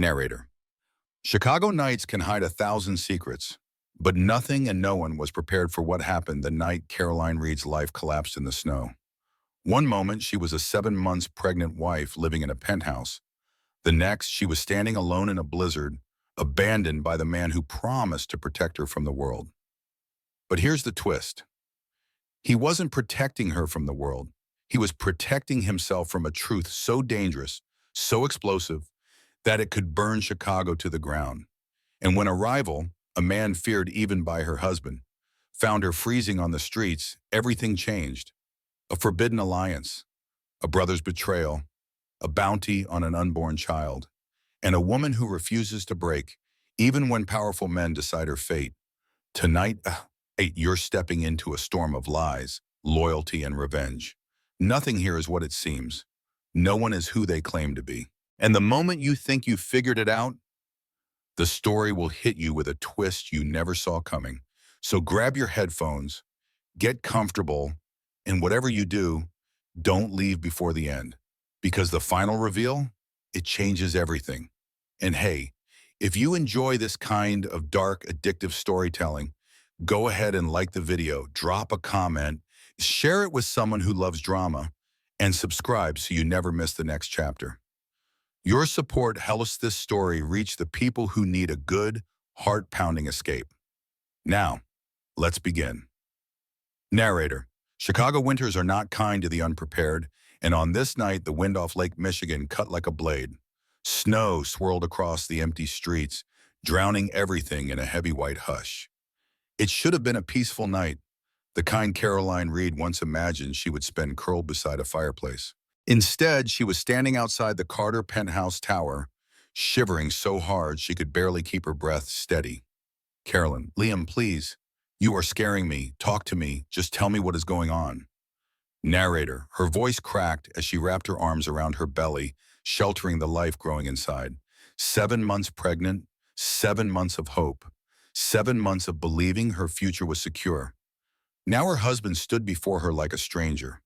Narrator. Chicago nights can hide 1,000 secrets, but nothing and no one was prepared for what happened the night Caroline Reed's life collapsed in the snow. One moment, she was a 7 months pregnant wife living in a penthouse. The next, she was standing alone in a blizzard, abandoned by the man who promised to protect her from the world. But here's the twist. He wasn't protecting her from the world. He was protecting himself from a truth so dangerous, so explosive, that it could burn Chicago to the ground. And when a rival, a man feared even by her husband, found her freezing on the streets, everything changed. A forbidden alliance, a brother's betrayal, a bounty on an unborn child, and a woman who refuses to break, even when powerful men decide her fate. Tonight, you're stepping into a storm of lies, loyalty, and revenge. Nothing here is what it seems. No one is who they claim to be. And the moment you think you've figured it out, the story will hit you with a twist you never saw coming. So grab your headphones, get comfortable, and whatever you do, don't leave before the end. Because the final reveal, it changes everything. And hey, if you enjoy this kind of dark, addictive storytelling, go ahead and like the video, drop a comment, share it with someone who loves drama, and subscribe so you never miss the next chapter. Your support helps this story reach the people who need a good, heart-pounding escape. Now, let's begin. Narrator. Chicago winters are not kind to the unprepared, and on this night, the wind off Lake Michigan cut like a blade. Snow swirled across the empty streets, drowning everything in a heavy white hush. It should have been a peaceful night, the kind Caroline Reed once imagined she would spend curled beside a fireplace. Instead, she was standing outside the Carter penthouse tower, shivering so hard she could barely keep her breath steady. Carolyn, Liam, please. You are scaring me. Talk to me. Just tell me what is going on. Narrator. Her voice cracked as she wrapped her arms around her belly, sheltering the life growing inside. 7 months pregnant, 7 months of hope, 7 months of believing her future was secure. Now her husband stood before her like a stranger.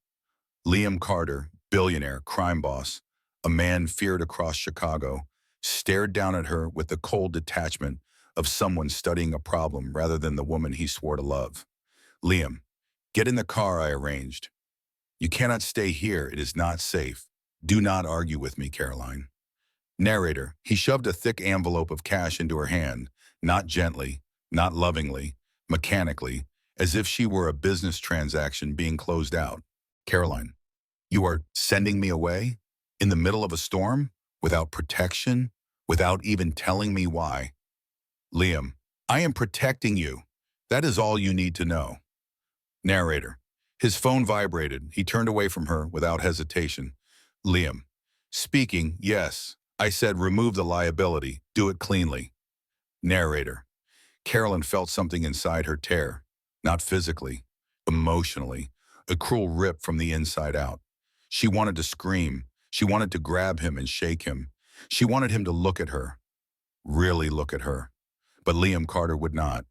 Liam Carter, billionaire, crime boss, a man feared across Chicago, stared down at her with the cold detachment of someone studying a problem rather than the woman he swore to love. Liam, get in the car I arranged. You cannot stay here. It is not safe. Do not argue with me, Caroline. Narrator. He shoved a thick envelope of cash into her hand, not gently, not lovingly, mechanically, as if she were a business transaction being closed out. Caroline, you are sending me away? In the middle of a storm? Without protection? Without even telling me why? Liam, I am protecting you. That is all you need to know. Narrator. His phone vibrated. He turned away from her without hesitation. Liam. Speaking, yes. I said remove the liability. Do it cleanly. Narrator. Carolyn felt something inside her tear. Not physically, emotionally. A cruel rip from the inside out. She wanted to scream. She wanted to grab him and shake him. She wanted him to look at her. Really look at her. But Liam Carter would not.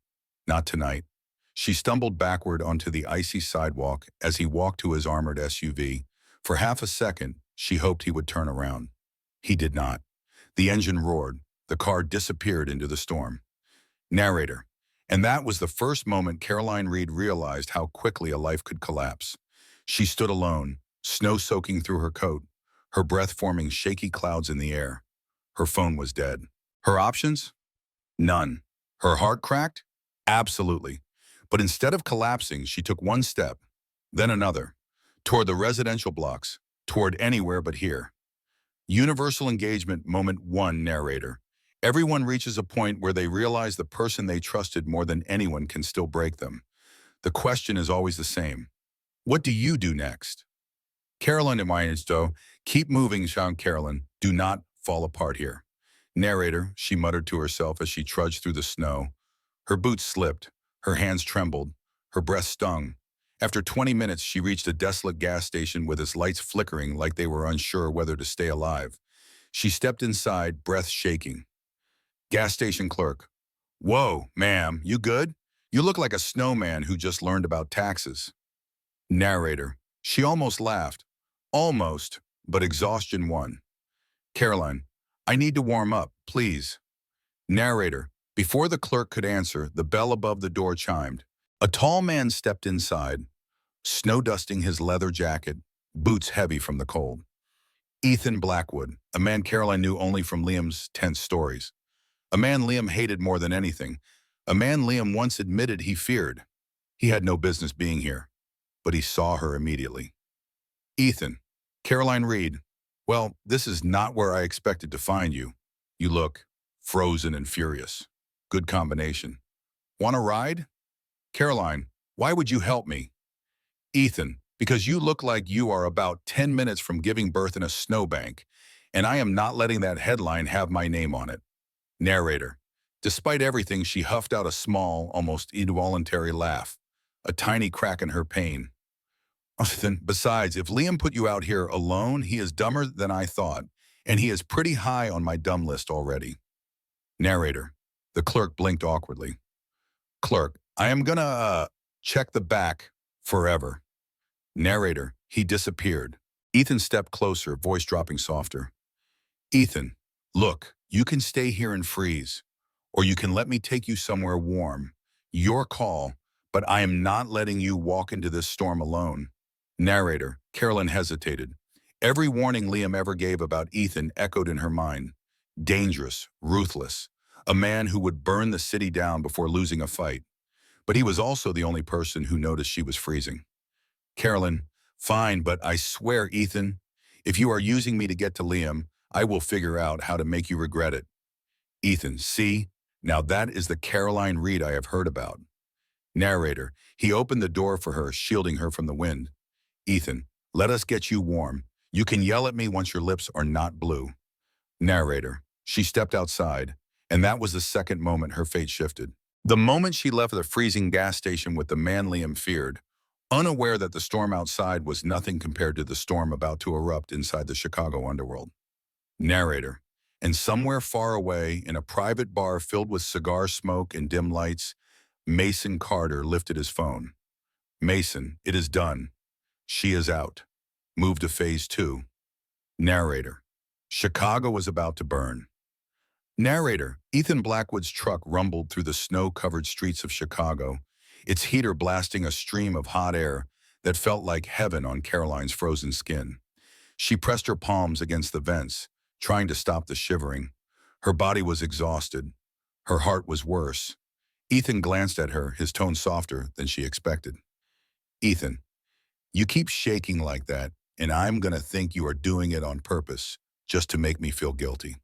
Not tonight. She stumbled backward onto the icy sidewalk as he walked to his armored SUV. For half a second, she hoped he would turn around. He did not. The engine roared. The car disappeared into the storm. Narrator. And that was the first moment Caroline Reed realized how quickly a life could collapse. She stood alone, snow soaking through her coat, her breath forming shaky clouds in the air. Her phone was dead. Her options? None. Her heart cracked? Absolutely. But instead of collapsing, she took one step, then another, toward the residential blocks, toward anywhere but here. Universal engagement moment 1, narrator. Everyone reaches a point where they realize the person they trusted more than anyone can still break them. The question is always the same. What do you do next? Carolyn and Weinstow, keep moving, Sean Carolyn. Do not fall apart here. Narrator, she muttered to herself as she trudged through the snow. Her boots slipped. Her hands trembled. Her breath stung. After 20 minutes, she reached a desolate gas station with its lights flickering like they were unsure whether to stay alive. She stepped inside, breath shaking. Gas station clerk. Whoa, ma'am, you good? You look like a snowman who just learned about taxes. Narrator. She almost laughed. Almost, but exhaustion won. Caroline. I need to warm up, please. Narrator. Before the clerk could answer, the bell above the door chimed. A tall man stepped inside, snow dusting his leather jacket, boots heavy from the cold. Ethan Blackwood, a man Caroline knew only from Liam's tense stories. A man Liam hated more than anything. A man Liam once admitted he feared. He had no business being here, but he saw her immediately. Ethan. Caroline Reed. Well, this is not where I expected to find you. You look frozen and furious. Good combination. Want a ride? Caroline. Why would you help me? Ethan. Because you look like you are about 10 minutes from giving birth in a snowbank, and I am not letting that headline have my name on it. Narrator. Despite everything, she huffed out a small, almost involuntary laugh, a tiny crack in her pain. Besides, if Liam put you out here alone, he is dumber than I thought, and he is pretty high on my dumb list already. Narrator. The clerk blinked awkwardly. Clerk. I am gonna, check the back forever. Narrator. He disappeared. Ethan stepped closer, voice dropping softer. Ethan. Look, you can stay here and freeze, or you can let me take you somewhere warm. Your call, but I am not letting you walk into this storm alone. Narrator. Carolyn hesitated. Every warning Liam ever gave about Ethan echoed in her mind. Dangerous, ruthless, a man who would burn the city down before losing a fight. But he was also the only person who noticed she was freezing. Carolyn. Fine, but I swear, Ethan, if you are using me to get to Liam, I will figure out how to make you regret it. Ethan. See, now that is the Caroline Reed I have heard about. Narrator. He opened the door for her, shielding her from the wind. Ethan. Let us get you warm. You can yell at me once your lips are not blue. Narrator. She stepped outside, and that was the second moment her fate shifted. The moment she left the freezing gas station with the man Liam feared, unaware that the storm outside was nothing compared to the storm about to erupt inside the Chicago underworld. Narrator. And somewhere far away, in a private bar filled with cigar smoke and dim lights, Mason Carter lifted his phone. Mason, it is done. She is out. Move to phase 2. Narrator. Chicago was about to burn. Narrator. Ethan Blackwood's truck rumbled through the snow-covered streets of Chicago, its heater blasting a stream of hot air that felt like heaven on Caroline's frozen skin. She pressed her palms against the vents, trying to stop the shivering. Her body was exhausted. Her heart was worse. Ethan glanced at her, his tone softer than she expected. Ethan. You keep shaking like that, and I'm gonna think you are doing it on purpose, just to make me feel guilty.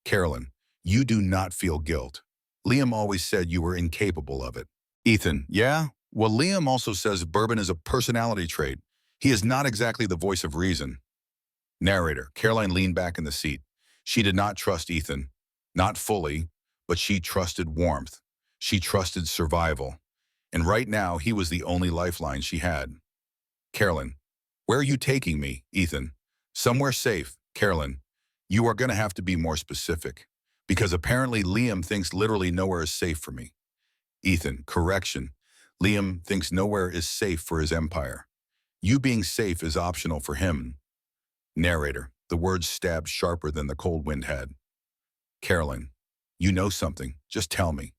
Carolyn. You do not feel guilt. Liam always said you were incapable of it. Ethan. Yeah? Well, Liam also says bourbon is a personality trait. He is not exactly the voice of reason. Narrator. Caroline leaned back in the seat. She did not trust Ethan. Not fully, but she trusted warmth. She trusted survival. And right now, he was the only lifeline she had. Carolyn. Where are you taking me, Ethan? Somewhere safe. Carolyn. You are going to have to be more specific, because apparently Liam thinks literally nowhere is safe for me. Ethan. Correction. Liam thinks nowhere is safe for his empire. You being safe is optional for him. Narrator. The words stabbed sharper than the cold wind had. Carolyn. You know something. Just tell me.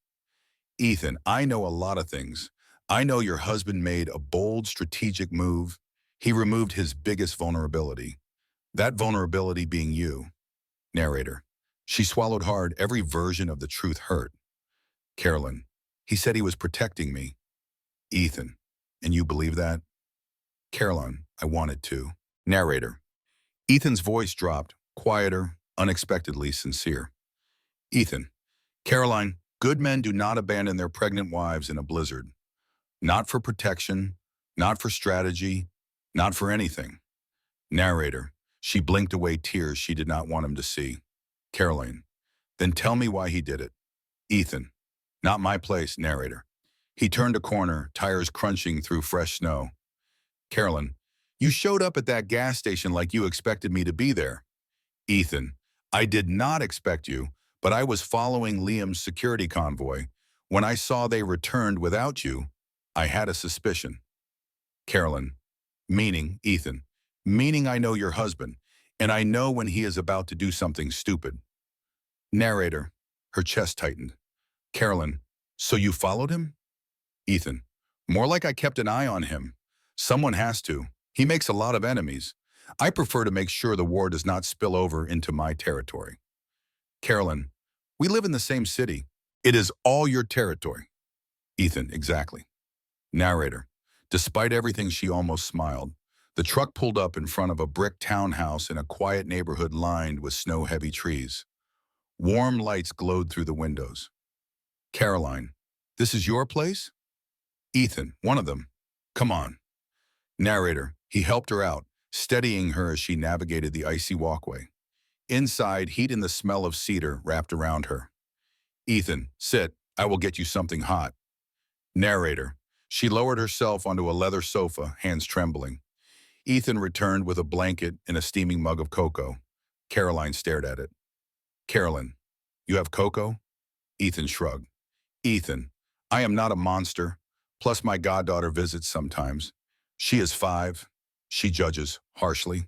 Ethan. I know a lot of things. I know your husband made a bold, strategic move. He removed his biggest vulnerability. That vulnerability being you. Narrator. She swallowed hard. Every version of the truth hurt. Carolyn. He said he was protecting me. Ethan. And you believe that? Caroline. I wanted to. Narrator. Ethan's voice dropped, quieter, unexpectedly sincere. Ethan. Caroline. Good men do not abandon their pregnant wives in a blizzard. Not for protection, not for strategy, not for anything. Narrator. She blinked away tears she did not want him to see. Caroline. Then tell me why he did it. Ethan. Not my place. Narrator. He turned a corner, tires crunching through fresh snow. Carolyn. You showed up at that gas station like you expected me to be there. Ethan. I did not expect you, but I was following Liam's security convoy. When I saw they returned without you, I had a suspicion. Carolyn. Meaning, Ethan. Meaning I know your husband. And I know when he is about to do something stupid. Narrator, her chest tightened. Carolyn, so you followed him? Ethan, more like I kept an eye on him. Someone has to. He makes a lot of enemies. I prefer to make sure the war does not spill over into my territory. Carolyn, we live in the same city. It is all your territory. Ethan, exactly. Narrator, despite everything, she almost smiled. The truck pulled up in front of a brick townhouse in a quiet neighborhood lined with snow-heavy trees. Warm lights glowed through the windows. Caroline, this is your place? Ethan, one of them. Come on. Narrator, he helped her out, steadying her as she navigated the icy walkway. Inside, heat and the smell of cedar wrapped around her. Ethan, sit. I will get you something hot. Narrator, she lowered herself onto a leather sofa, hands trembling. Ethan returned with a blanket and a steaming mug of cocoa. Caroline stared at it. Carolyn, you have cocoa? Ethan shrugged. Ethan, I am not a monster. Plus my goddaughter visits sometimes. She is 5. She judges harshly.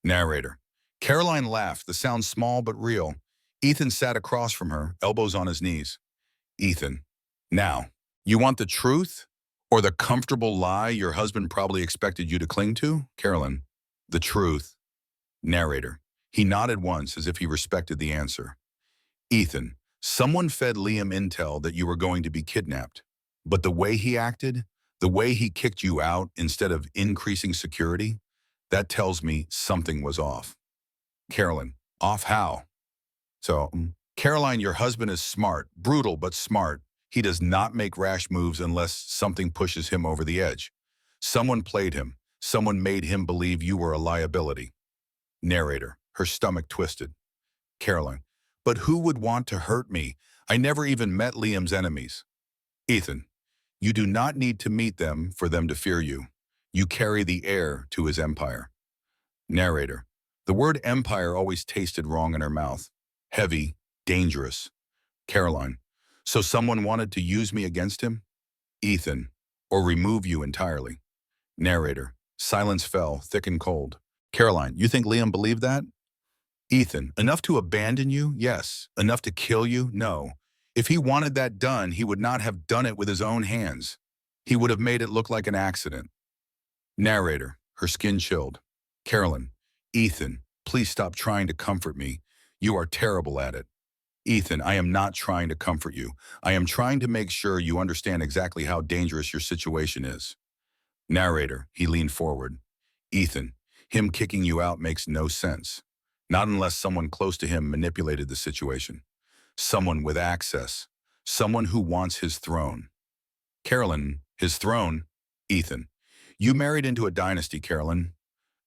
Narrator. Caroline laughed, the sound small but real. Ethan sat across from her, elbows on his knees. Ethan. Now, you want the truth? Or the comfortable lie your husband probably expected you to cling to? Carolyn. The truth. Narrator. He nodded once as if he respected the answer. Ethan. Someone fed Liam intel that you were going to be kidnapped. But the way he acted, the way he kicked you out instead of increasing security, that tells me something was off. Carolyn. Off how? Caroline, your husband is smart, brutal but smart. He does not make rash moves unless something pushes him over the edge. Someone played him. Someone made him believe you were a liability. Narrator, her stomach twisted. Caroline, but who would want to hurt me? I never even met Liam's enemies. Ethan, you do not need to meet them for them to fear you. You carry the heir to his empire. Narrator, the word empire always tasted wrong in her mouth. Heavy, dangerous. Caroline, so someone wanted to use me against him? Ethan, or remove you entirely. Narrator, silence fell, thick and cold. Caroline, you think Liam believed that? Ethan, enough to abandon you? Yes. Enough to kill you? No. If he wanted that done, he would not have done it with his own hands. He would have made it look like an accident. Narrator, her skin chilled. Carolyn, Ethan, please stop trying to comfort me. You are terrible at it. Ethan, I am not trying to comfort you. I am trying to make sure you understand exactly how dangerous your situation is. Narrator, he leaned forward. Ethan, him kicking you out makes no sense. Not unless someone close to him manipulated the situation. Someone with access. Someone who wants his throne. Carolyn, his throne? Ethan, you married into a dynasty, Carolyn.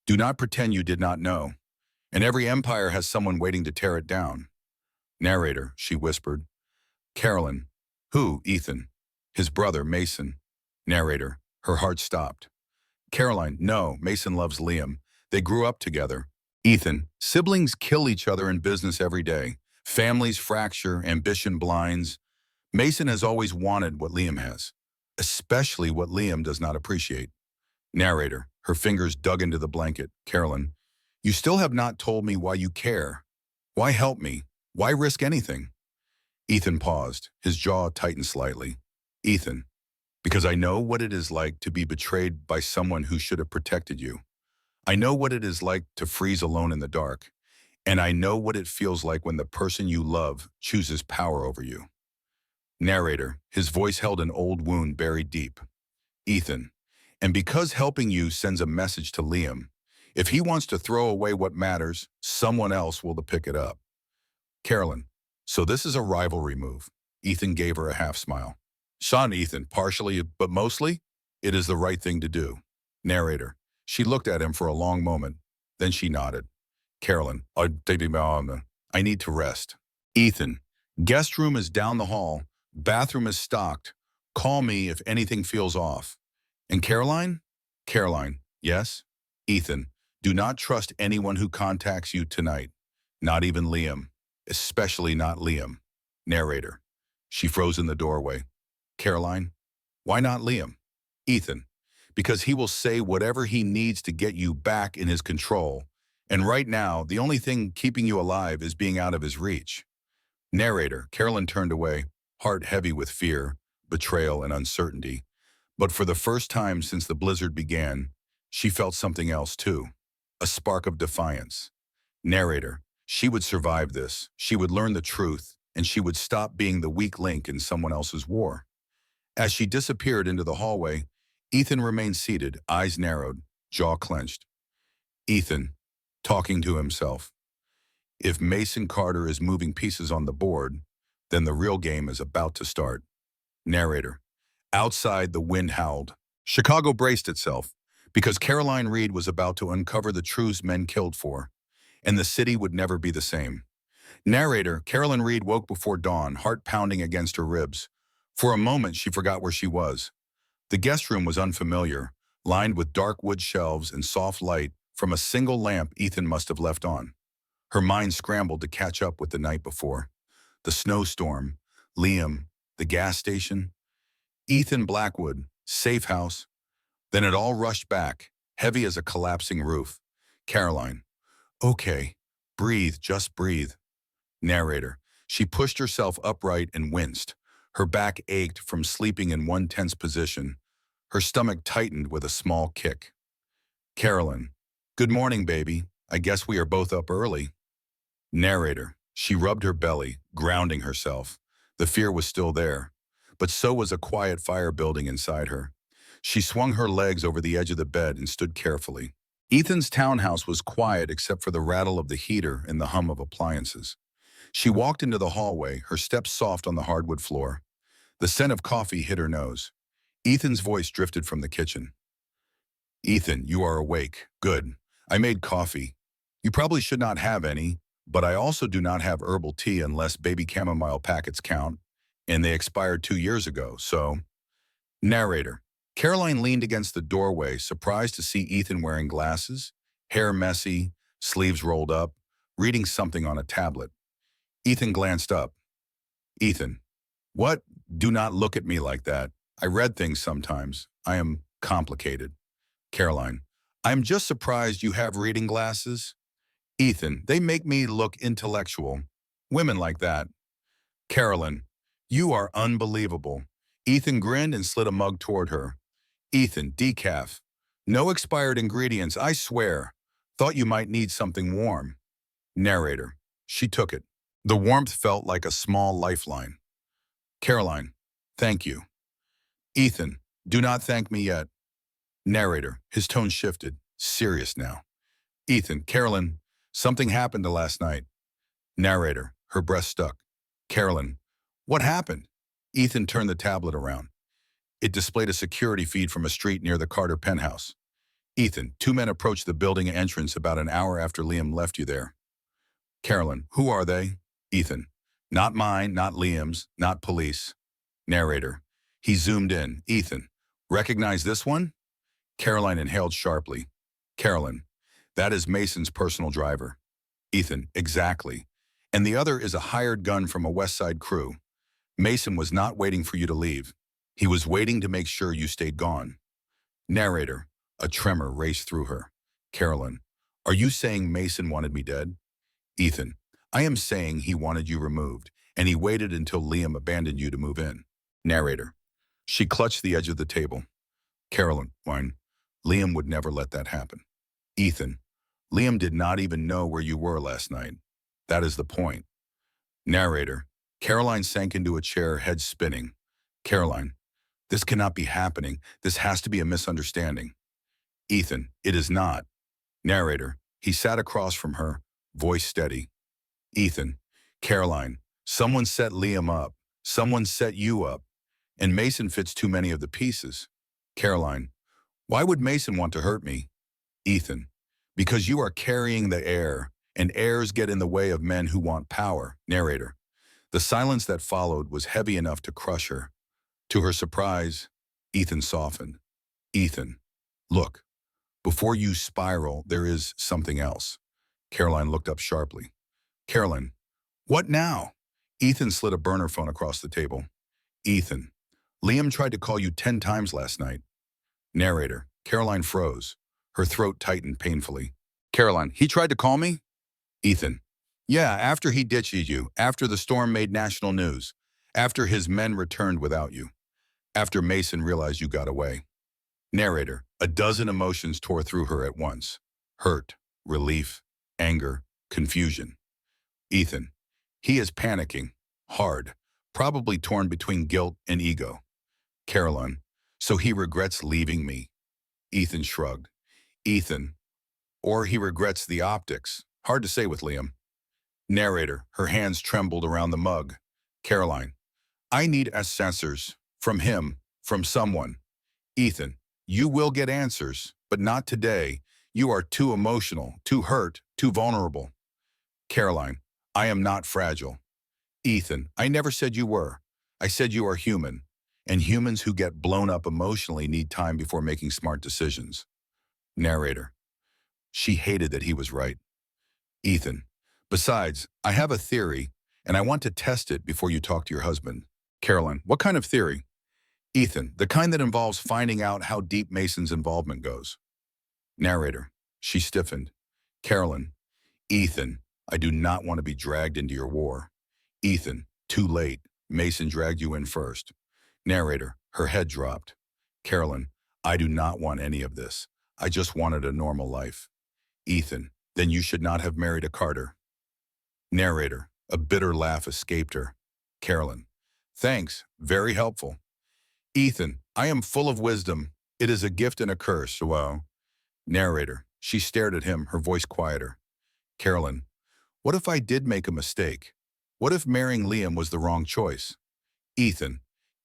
Do not pretend you did not know. And every empire has someone waiting to tear it down. Narrator, she whispered. Carolyn. Who? Ethan. His brother, Mason. Narrator, her heart stopped. Caroline, no, Mason loves Liam. They grew up together. Ethan, siblings kill each other in business every day. Families fracture, ambition blinds. Mason has always wanted what Liam has, especially what Liam does not appreciate. Narrator, her fingers dug into the blanket. Carolyn, you still have not told me why you care. Why help me? Why risk anything? Ethan paused, his jaw tightened slightly. Ethan, because I know what it is like to be betrayed by someone who should have protected you. I know what it is like to freeze alone in the dark. And I know what it feels like when the person you love chooses power over you. Narrator, his voice held an old wound buried deep. Ethan, and because helping you sends a message to Liam, if he wants to throw away what matters, someone else will to pick it up. Carolyn, so this is a rivalry move. Ethan gave her a half smile. Son, Ethan, partially, but mostly, it is the right thing to do. Narrator, she looked at him for a long moment, then she nodded. Carolyn, I need to rest. Ethan, guest room is down the hall, bathroom is stocked. Call me if anything feels off. And Caroline? Caroline, yes? Ethan, do not trust anyone who contacts you tonight, not even Liam. Especially not Liam. Narrator. She froze in the doorway. Caroline, why not Liam? Ethan, because he will say whatever he needs to get you back in his control, And right now, the only thing keeping you alive is being out of his reach. Narrator, Carolyn turned away, heart heavy with fear, betrayal, and uncertainty. But for the first time since the blizzard began, she felt something else too. A spark of defiance. Narrator, she would survive this. She would learn the truth, and she would stop being the weak link in someone else's war. As she disappeared into the hallway, Ethan remained seated, eyes narrowed, jaw clenched. Ethan, talking to himself. If Mason Carter is moving pieces on the board, then the real game is about to start. Narrator. Outside, the wind howled. Chicago braced itself, because Caroline Reed was about to uncover the truths men killed for, and the city would never be the same. Narrator, Carolyn Reed woke before dawn, heart pounding against her ribs. For a moment, she forgot where she was. The guest room was unfamiliar, lined with dark wood shelves and soft light from a single lamp Ethan must have left on. Her mind scrambled to catch up with the night before. The snowstorm, Liam, the gas station, Ethan Blackwood, safe house. Then it all rushed back, heavy as a collapsing roof. Caroline. Okay, breathe, just breathe. Narrator. She pushed herself upright and winced. Her back ached from sleeping in one tense position. Her stomach tightened with a small kick. Carolyn. Good morning, baby. I guess we are both up early. Narrator. She rubbed her belly, grounding herself. The fear was still there, but so was a quiet fire building inside her. She swung her legs over the edge of the bed and stood carefully. Ethan's townhouse was quiet except for the rattle of the heater and the hum of appliances. She walked into the hallway, her steps soft on the hardwood floor. The scent of coffee hit her nose. Ethan's voice drifted from the kitchen. Ethan, you are awake. Good. I made coffee. You probably should not have any, but I also do not have herbal tea unless baby chamomile packets count, and they expired 2 years ago, so... Narrator. Caroline leaned against the doorway, surprised to see Ethan wearing glasses, hair messy, sleeves rolled up, reading something on a tablet. Ethan glanced up. Ethan. What? Do not look at me like that. I read things sometimes. I am complicated. Caroline. I am just surprised you have reading glasses. Ethan. They make me look intellectual. Women like that. Carolyn. You are unbelievable. Ethan grinned and slid a mug toward her. Ethan. Decaf. No expired ingredients, I swear. Thought you might need something warm. Narrator. She took it. The warmth felt like a small lifeline. Caroline. Thank you. Ethan. Do not thank me yet. Narrator. His tone shifted. Serious now. Ethan. Carolyn. Something happened last night. Narrator. Her breath stuck. Carolyn. What happened? Ethan turned the tablet around. It displayed a security feed from a street near the Carter penthouse. Ethan. 2 men approached the building entrance about an hour after Liam left you there. Carolyn. Who are they? Ethan. Not mine, not Liam's, not police. Narrator. He zoomed in. Ethan. Recognize this one? Caroline inhaled sharply. Carolyn. That is Mason's personal driver. Ethan. Exactly. And the other is a hired gun from a West Side crew. Mason was not waiting for you to leave. He was waiting to make sure you stayed gone. Narrator. A tremor raced through her. Carolyn. Are you saying Mason wanted me dead? Ethan. I am saying he wanted you removed, and he waited until Liam abandoned you to move in. Narrator. She clutched the edge of the table. Carolyn. Liam would never let that happen. Ethan. Liam did not even know where you were last night. That is the point. Narrator. Caroline sank into a chair, head spinning. Caroline. This cannot be happening. This has to be a misunderstanding. Ethan. It is not. Narrator. He sat across from her, voice steady. Ethan. Caroline. Someone set Liam up. Someone set you up. And Mason fits too many of the pieces. Caroline. Why would Mason want to hurt me? Ethan. Because you are carrying the air, and airs get in the way of men who want power. Narrator. The silence that followed was heavy enough to crush her. To her surprise, Ethan softened. Ethan. Look. Before you spiral, there is something else. Caroline looked up sharply. Carolyn. What now? Ethan slid a burner phone across the table. Ethan. Liam tried to call you 10 times last night. Narrator. Caroline froze. Her throat tightened painfully. Caroline, he tried to call me? Ethan, yeah, after he ditched you, after the storm made national news, after his men returned without you, after Mason realized you got away. Narrator, a dozen emotions tore through her at once. Hurt, relief, anger, confusion. Ethan, he is panicking, hard, probably torn between guilt and ego. Caroline, so he regrets leaving me. Ethan shrugged. Ethan, or he regrets the optics. Hard to say with Liam. Narrator, her hands trembled around the mug. Caroline, I need answers. From him, from someone. Ethan, you will get answers, but not today. You are too emotional, too hurt, too vulnerable. Caroline, I am not fragile. Ethan, I never said you were. I said you are human. And humans who get blown up emotionally need time before making smart decisions. Narrator, she hated that he was right. Ethan, besides, I have a theory, and I want to test it before you talk to your husband. Caroline, what kind of theory? Ethan, the kind that involves finding out how deep Mason's involvement goes. Narrator, she stiffened. Caroline, Ethan, I do not want to be dragged into your war. Ethan, too late. Mason dragged you in first. Narrator, her head dropped. Caroline, I do not want any of this. I just wanted a normal life. Ethan, then you should not have married a Carter. Narrator, a bitter laugh escaped her. Caroline, thanks, very helpful. Ethan, I am full of wisdom. It is a gift and a curse. Wow. Narrator, she stared at him, her voice quieter. Caroline, what if I did make a mistake? What if marrying Liam was the wrong choice? Ethan,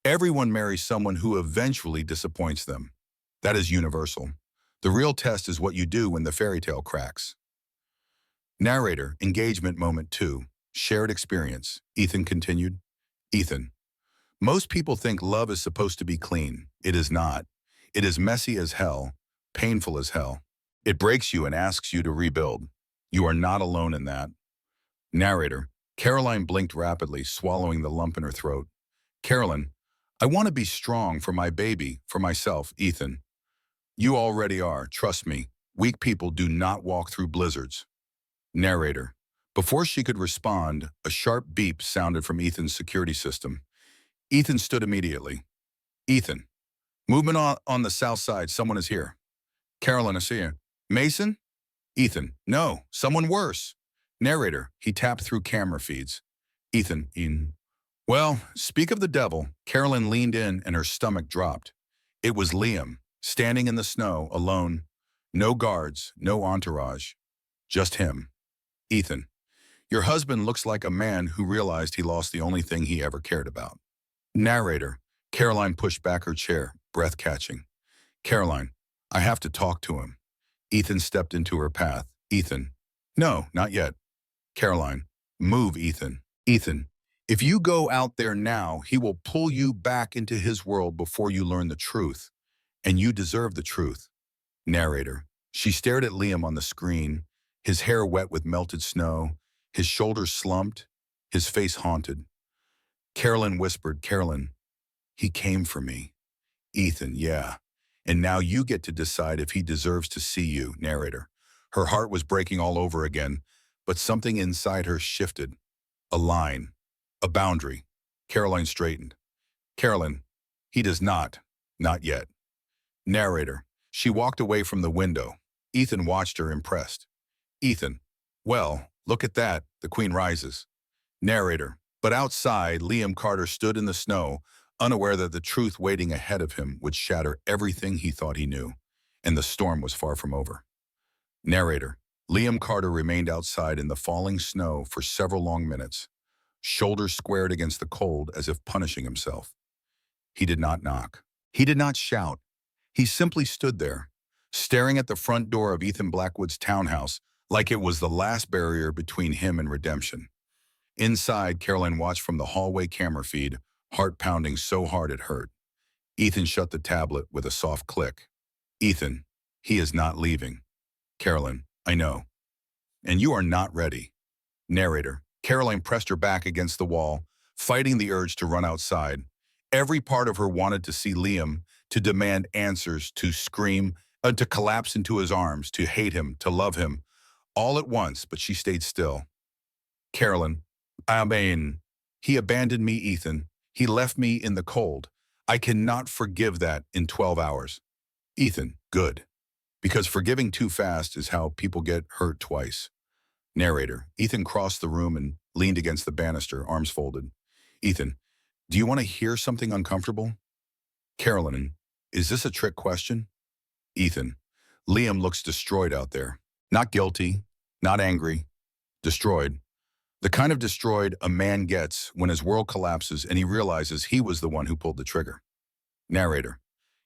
everyone marries someone who eventually disappoints them. That is universal. The real test is what you do when the fairy tale cracks. Narrator, engagement moment 2, shared experience. Ethan continued. Ethan, most people think love is supposed to be clean. It is not. It is messy as hell, painful as hell. It breaks you and asks you to rebuild. You are not alone in that. Narrator, Caroline blinked rapidly, swallowing the lump in her throat. Caroline, I want to be strong for my baby, for myself, Ethan. You already are, trust me. Weak people do not walk through blizzards. Narrator, before she could respond, a sharp beep sounded from Ethan's security system. Ethan stood immediately. Ethan, movement on the south side, someone is here. Caroline, I see you. Mason? Ethan, no, someone worse. Narrator, he tapped through camera feeds. Ethan. Well, speak of the devil. Caroline leaned in and her stomach dropped. It was Liam, standing in the snow, alone. No guards, no entourage. Just him. Ethan, your husband looks like a man who realized he lost the only thing he ever cared about. Narrator, Caroline pushed back her chair, breath catching. Caroline, I have to talk to him. Ethan stepped into her path. Ethan, no, not yet. Caroline, move, Ethan. Ethan, if you go out there now, he will pull you back into his world before you learn the truth. And you deserve the truth. Narrator, she stared at Liam on the screen, his hair wet with melted snow, his shoulders slumped, his face haunted. Caroline whispered, Caroline, he came for me. Ethan, yeah. And now you get to decide if he deserves to see you. Narrator, her heart was breaking all over again, but something inside her shifted. A line, a boundary. Caroline straightened. Caroline, he does not yet. Narrator, she walked away from the window. Ethan watched her, impressed. Ethan, well, look at that, the queen rises. Narrator, but outside, Liam Carter stood in the snow, unaware that the truth waiting ahead of him would shatter everything he thought he knew, and the storm was far from over. Narrator, Liam Carter remained outside in the falling snow for several long minutes, shoulders squared against the cold as if punishing himself. He did not knock. He did not shout. He simply stood there, staring at the front door of Ethan Blackwood's townhouse like it was the last barrier between him and redemption. Inside, Caroline watched from the hallway camera feed, heart pounding so hard it hurt. Ethan shut the tablet with a soft click. Ethan, he is not leaving. Caroline, I know. And you are not ready. Narrator, Caroline pressed her back against the wall, fighting the urge to run outside. Every part of her wanted to see Liam, to demand answers, to scream, to collapse into his arms, to hate him, to love him. all at once, but she stayed still. Carolyn, I mean, he abandoned me, Ethan. He left me in the cold. I cannot forgive that in 12 hours. Ethan, good. Because forgiving too fast is how people get hurt twice. Narrator, Ethan crossed the room and leaned against the banister, arms folded. Ethan, do you want to hear something uncomfortable? Carolyn, is this a trick question? Ethan, Liam looks destroyed out there. Not guilty, not angry, destroyed. The kind of destroyed a man gets when his world collapses and he realizes he was the one who pulled the trigger. Narrator,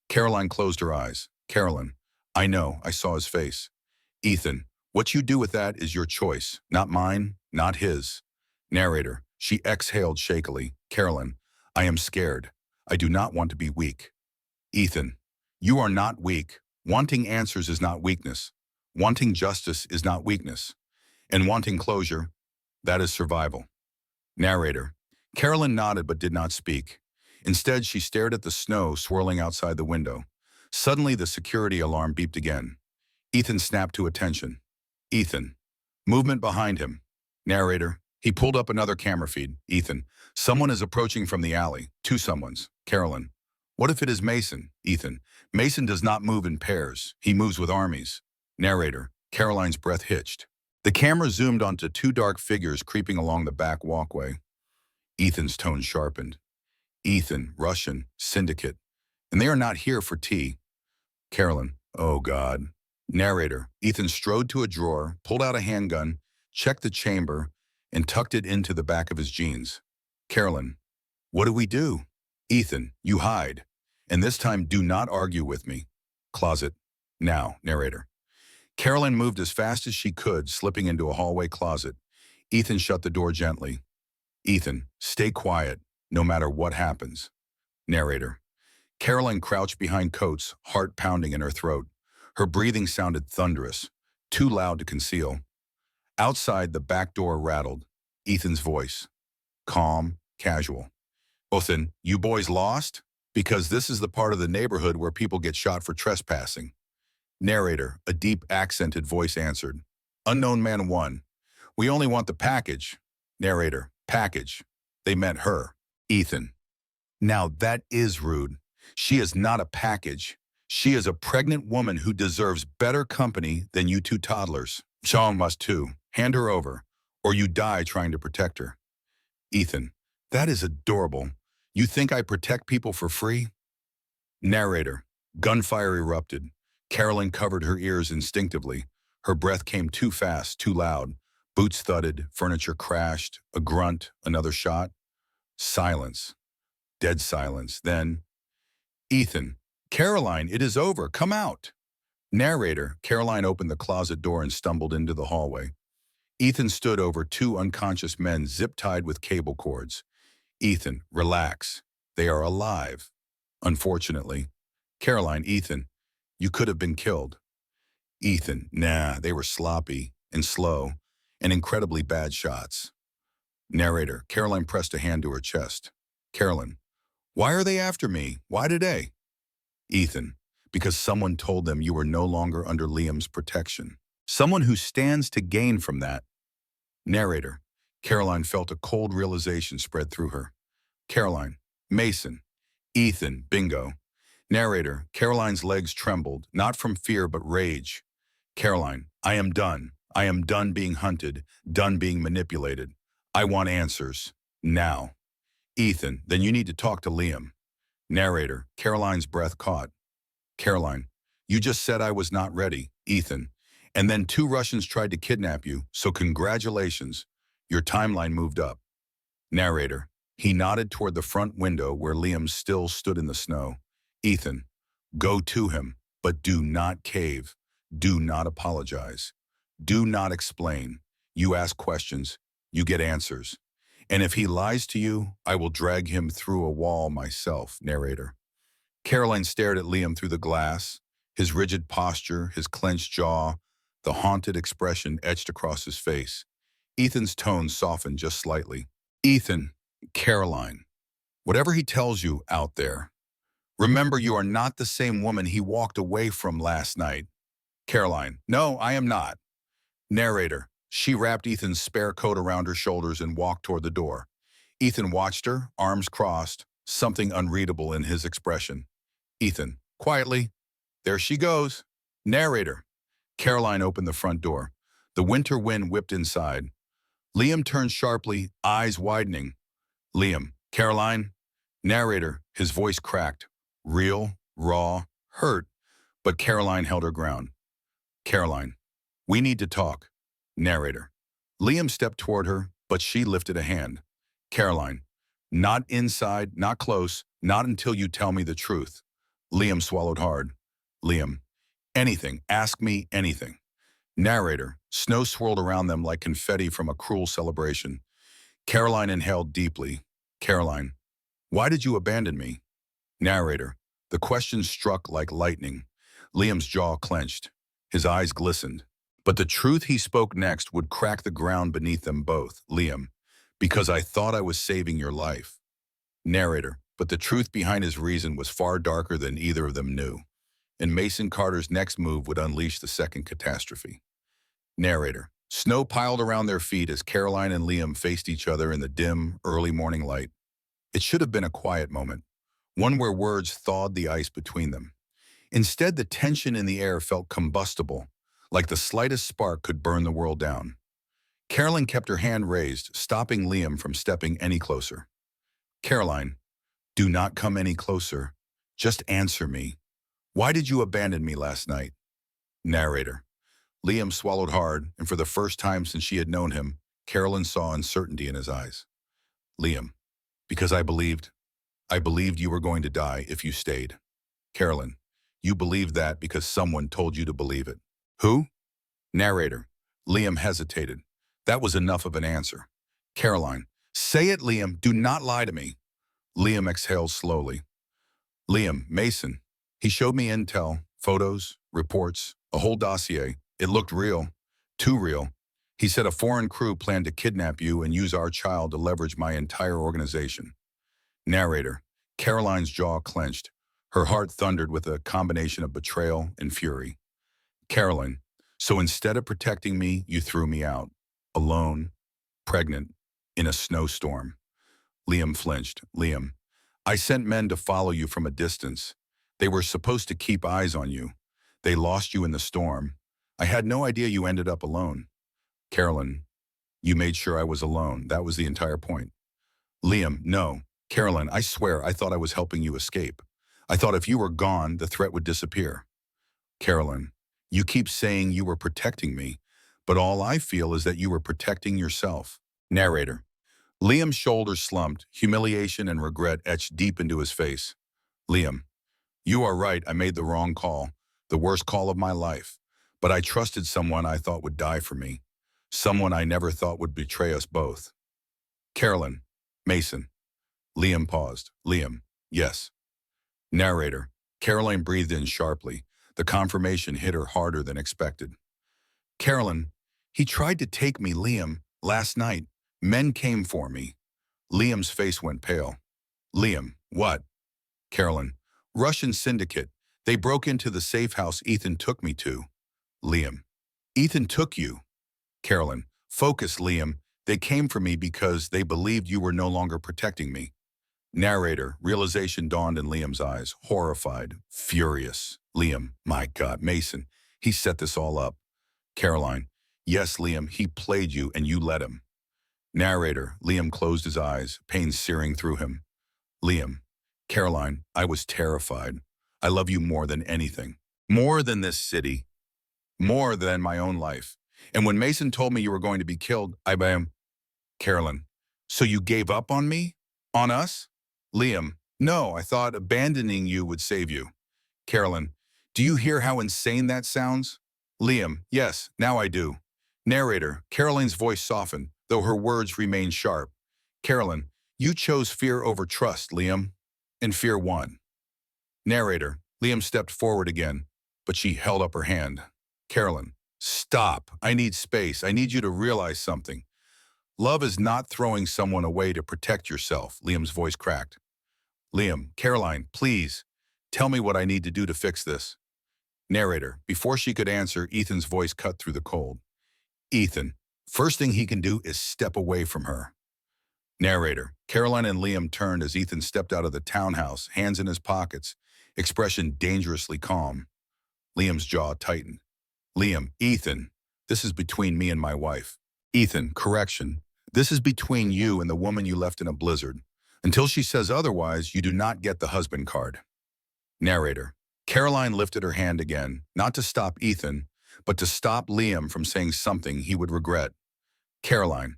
Caroline closed her eyes. Carolyn, I know, I saw his face. Ethan, what you do with that is your choice, not mine, not his. Narrator, she exhaled shakily. Carolyn, I am scared. I do not want to be weak. Ethan, you are not weak. Wanting answers is not weakness. Wanting justice is not weakness. And wanting closure, that is survival. Narrator, Carolyn nodded but did not speak. Instead, she stared at the snow swirling outside the window. Suddenly, the security alarm beeped again. Ethan snapped to attention. Ethan, movement behind him. Narrator, he pulled up another camera feed. Ethan, someone is approaching from the alley. Two someones. Carolyn, what if it is Mason? Ethan, Mason does not move in pairs. He moves with armies. Narrator, Caroline's breath hitched. The camera zoomed onto two dark figures creeping along the back walkway. Ethan's tone sharpened. Ethan, Russian, syndicate. And they are not here for tea. Carolyn, oh God. Narrator, Ethan strode to a drawer, pulled out a handgun, checked the chamber, and tucked it into the back of his jeans. Carolyn, what do we do? Ethan, you hide. And this time, do not argue with me. Closet. Now, narrator. Carolyn moved as fast as she could, slipping into a hallway closet. Ethan shut the door gently. Ethan, stay quiet, no matter what happens. Narrator. Caroline crouched behind coats, heart pounding in her throat. Her breathing sounded thunderous, too loud to conceal. Outside, the back door rattled. Ethan's voice. Calm, casual. Ethan, you boys lost? Because this is the part of the neighborhood where people get shot for trespassing. Narrator, a deep accented voice answered. Unknown man 1. We only want the package. Narrator, package. They meant her. Ethan. Now that is rude. She is not a package. She is a pregnant woman who deserves better company than you two toddlers. Sean must too. Hand her over, or you die trying to protect her. Ethan, that is adorable. You think I protect people for free? Narrator, gunfire erupted. Carolyn covered her ears instinctively. Her breath came too fast, too loud. Boots thudded, furniture crashed, a grunt, another shot. Silence. Dead silence. Then, Ethan, Caroline, it is over. Come out. Narrator, Caroline opened the closet door and stumbled into the hallway. Ethan stood over two unconscious men zip-tied with cable cords. Ethan, relax. They are alive. Unfortunately. Caroline, Ethan, you could have been killed. Ethan, nah, they were sloppy and slow and incredibly bad shots. Narrator, Caroline pressed a hand to her chest. Carolyn, why are they after me? Why today? Ethan, because someone told them you were no longer under Liam's protection. Someone who stands to gain from that. Narrator, Caroline felt a cold realization spread through her. Caroline, Mason, Ethan, bingo. Narrator, Caroline's legs trembled, not from fear but rage. Caroline, I am done. I am done being hunted, done being manipulated. I want answers. Now. Ethan, then you need to talk to Liam. Narrator, Caroline's breath caught. Caroline, you just said I was not ready. Ethan, and then 2 Russians tried to kidnap you, so congratulations. Your timeline moved up. Narrator, he nodded toward the front window where Liam still stood in the snow. Ethan, go to him, but do not cave. Do not apologize. Do not explain. You ask questions, you get answers. And if he lies to you, I will drag him through a wall myself. Narrator. Caroline stared at Liam through the glass, his rigid posture, his clenched jaw, the haunted expression etched across his face. Ethan's tone softened just slightly. Ethan, Caroline, whatever he tells you out there, remember you are not the same woman he walked away from last night. Caroline, no, I am not. Narrator. She wrapped Ethan's spare coat around her shoulders and walked toward the door. Ethan watched her, arms crossed, something unreadable in his expression. Ethan. Quietly. There she goes. Narrator. Caroline opened the front door. The winter wind whipped inside. Liam turned sharply, eyes widening. Liam. Caroline. Narrator. His voice cracked. Real, raw, hurt. But Caroline held her ground. Caroline. We need to talk. Narrator. Liam stepped toward her, but she lifted a hand. Caroline. Not inside, not close, not until you tell me the truth. Liam swallowed hard. Liam. Anything. Ask me anything. Narrator. Snow swirled around them like confetti from a cruel celebration. Caroline inhaled deeply. Caroline. Why did you abandon me? Narrator. The question struck like lightning. Liam's jaw clenched. His eyes glistened. But the truth he spoke next would crack the ground beneath them both. Liam. Because I thought I was saving your life. Narrator. But the truth behind his reason was far darker than either of them knew. And Mason Carter's next move would unleash the second catastrophe. Narrator. Snow piled around their feet as Caroline and Liam faced each other in the dim, early morning light. It should have been a quiet moment, one where words thawed the ice between them. Instead, the tension in the air felt combustible, like the slightest spark could burn the world down. Caroline kept her hand raised, stopping Liam from stepping any closer. Caroline, do not come any closer. Just answer me. Why did you abandon me last night? Narrator. Liam swallowed hard, and for the first time since she had known him, Caroline saw uncertainty in his eyes. Liam. Because I believed you were going to die if you stayed. Caroline. You believed that because someone told you to believe it. Who? Narrator. Liam hesitated. That was enough of an answer. Caroline. Say it, Liam. Do not lie to me. Liam exhaled slowly. Liam, Mason. He showed me intel, photos, reports, a whole dossier. It looked real. Too real. He said a foreign crew planned to kidnap you and use our child to leverage my entire organization. Narrator. Caroline's jaw clenched. Her heart thundered with a combination of betrayal and fury. Caroline. So instead of protecting me, you threw me out. Alone, pregnant, in a snowstorm. Liam flinched. Liam. I sent men to follow you from a distance. They were supposed to keep eyes on you. They lost you in the storm. I had no idea you ended up alone. Caroline. You made sure I was alone. That was the entire point. Liam. No. Caroline, I swear I thought I was helping you escape. I thought if you were gone, the threat would disappear. Caroline. You keep saying you were protecting me, but all I feel is that you were protecting yourself. Narrator. Liam's shoulders slumped, humiliation and regret etched deep into his face. Liam. You are right, I made the wrong call, the worst call of my life. But I trusted someone I thought would die for me, someone I never thought would betray us both. Caroline. Mason. Liam paused. Liam. Yes. Narrator. Caroline breathed in sharply. The confirmation hit her harder than expected. Caroline. He tried to take me, Liam, last night. Men came for me. Liam's face went pale. Liam. What? Caroline. Russian syndicate. They broke into the safe house Ethan took me to. Liam. Ethan took you. Caroline. Focus, Liam. They came for me because they believed you were no longer protecting me. Narrator. Realization dawned in Liam's eyes. Horrified. Furious. Liam. My God, Mason. He set this all up. Caroline. Yes, Liam. He played you and you let him. Narrator. Liam closed his eyes, pain searing through him. Liam. Caroline. I was terrified. I love you more than anything. More than this city. More than my own life. And when Mason told me you were going to be killed, I am. Caroline. So you gave up on me? On us? Liam. No, I thought abandoning you would save you. Caroline. Do you hear how insane that sounds? Liam. Yes, now I do. Narrator. Caroline's voice softened, though her words remained sharp. Caroline. You chose fear over trust, Liam. And fear won. Narrator. Liam stepped forward again, but she held up her hand. Caroline. Stop. I need space. I need you to realize something. Love is not throwing someone away to protect yourself. Liam's voice cracked. Liam. Caroline, please. Tell me what I need to do to fix this. Narrator. Before she could answer, Ethan's voice cut through the cold. Ethan, first thing he can do is step away from her. Narrator, Caroline and Liam turned as Ethan stepped out of the townhouse, hands in his pockets, expression dangerously calm. Liam's jaw tightened. Liam, Ethan, this is between me and my wife. Ethan, correction. This is between you and the woman you left in a blizzard. Until she says otherwise, you do not get the husband card. Narrator, Caroline lifted her hand again, not to stop Ethan, but to stop Liam from saying something he would regret. Caroline,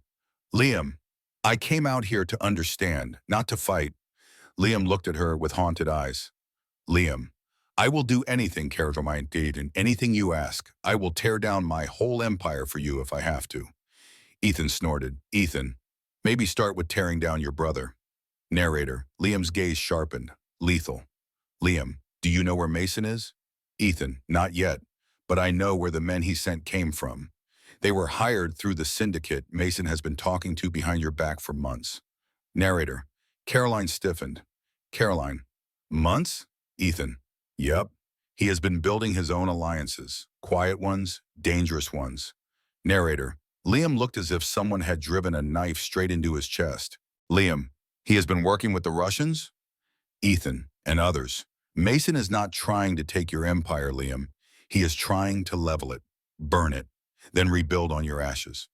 Liam, I came out here to understand, not to fight. Liam looked at her with haunted eyes. Liam, I will do anything, Caroline did, and anything you ask. I will tear down my whole empire for you if I have to. Ethan snorted. Ethan, maybe start with tearing down your brother. Narrator, Liam's gaze sharpened. Lethal. Liam, do you know where Mason is? Ethan, not yet, but I know where the men he sent came from. They were hired through the syndicate Mason has been talking to behind your back for months. Narrator, Caroline stiffened. Caroline, months? Ethan, yep. He has been building his own alliances, quiet ones, dangerous ones. Narrator, Liam looked as if someone had driven a knife straight into his chest. Liam, he has been working with the Russians? Ethan, and others. Mason is not trying to take your empire, Liam. He is trying to level it, burn it, then rebuild on your ashes.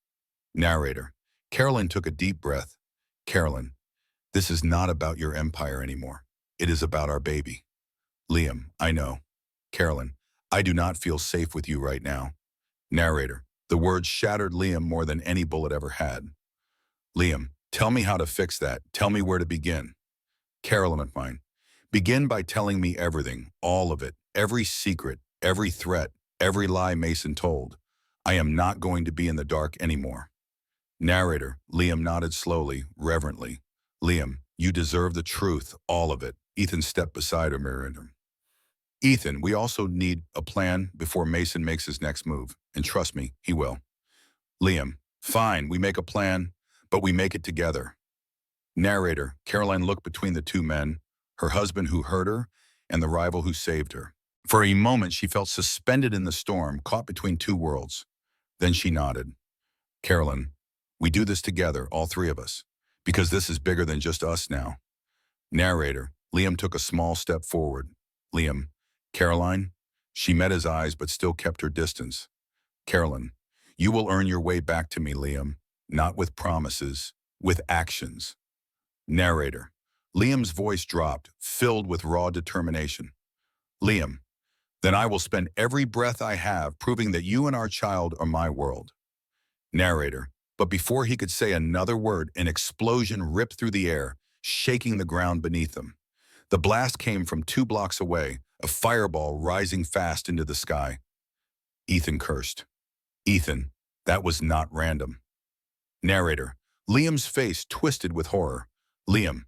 Narrator, Carolyn took a deep breath. Carolyn, this is not about your empire anymore. It is about our baby. Liam, I know. Carolyn, I do not feel safe with you right now. Narrator, the words shattered Liam more than any bullet ever had. Liam, tell me how to fix that. Tell me where to begin. Carolyn of mine, begin by telling me everything, all of it, every secret, every threat, every lie Mason told. I am not going to be in the dark anymore. Narrator, Liam nodded slowly, reverently. Liam, you deserve the truth, all of it. Ethan stepped beside him. Ethan, we also need a plan before Mason makes his next move. And trust me, he will. Liam, fine, we make a plan, but we make it together. Narrator, Caroline looked between the two men, her husband who hurt her and the rival who saved her. For a moment, she felt suspended in the storm, caught between two worlds. Then she nodded. Caroline, we do this together, all three of us, because this is bigger than just us now. Narrator, Liam took a small step forward. Liam, Caroline, she met his eyes but still kept her distance. Caroline, you will earn your way back to me, Liam, not with promises, with actions. Narrator, Liam's voice dropped, filled with raw determination. Liam, then I will spend every breath I have proving that you and our child are my world. Narrator, but before he could say another word, an explosion ripped through the air, shaking the ground beneath them. The blast came from 2 blocks away, a fireball rising fast into the sky. Ethan cursed. Ethan, that was not random. Narrator, Liam's face twisted with horror. Liam,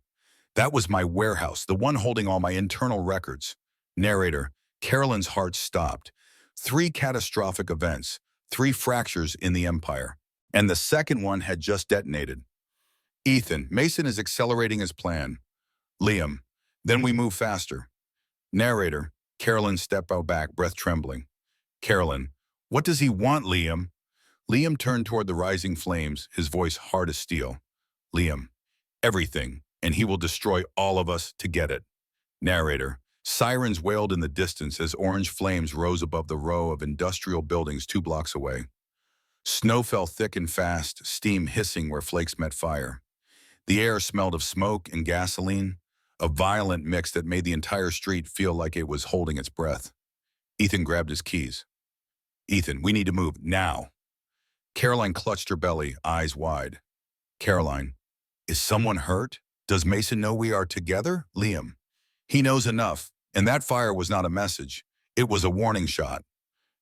that was my warehouse, the one holding all my internal records. Narrator, Carolyn's heart stopped. 3 catastrophic events, 3 fractures in the empire, and the second one had just detonated. Ethan, Mason is accelerating his plan. Liam, then we move faster. Narrator, Carolyn stepped out back, breath trembling. Carolyn, what does he want, Liam? Liam turned toward the rising flames, his voice hard as steel. Liam, everything, and he will destroy all of us to get it. Narrator, sirens wailed in the distance as orange flames rose above the row of industrial buildings 2 blocks away. Snow fell thick and fast, steam hissing where flakes met fire. The air smelled of smoke and gasoline, a violent mix that made the entire street feel like it was holding its breath. Ethan grabbed his keys. Ethan, we need to move, now. Caroline clutched her belly, eyes wide. Caroline, is someone hurt? Does Mason know we are together? Liam, he knows enough, and that fire was not a message. It was a warning shot.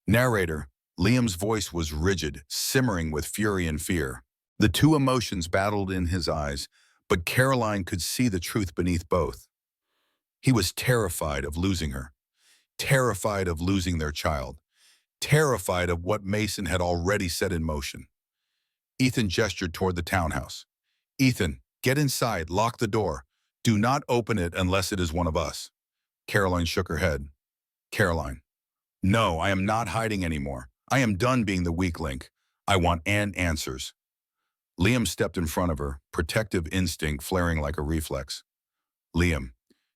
Narrator, Liam's voice was rigid, simmering with fury and fear. The 2 emotions battled in his eyes, but Caroline could see the truth beneath both. He was terrified of losing her, terrified of losing their child, terrified of what Mason had already set in motion. Ethan gestured toward the townhouse. Ethan, get inside, lock the door. Do not open it unless it is one of us. Caroline shook her head. Caroline, no, I am not hiding anymore. I am done being the weak link. I want answers. Liam stepped in front of her, protective instinct flaring like a reflex. Liam,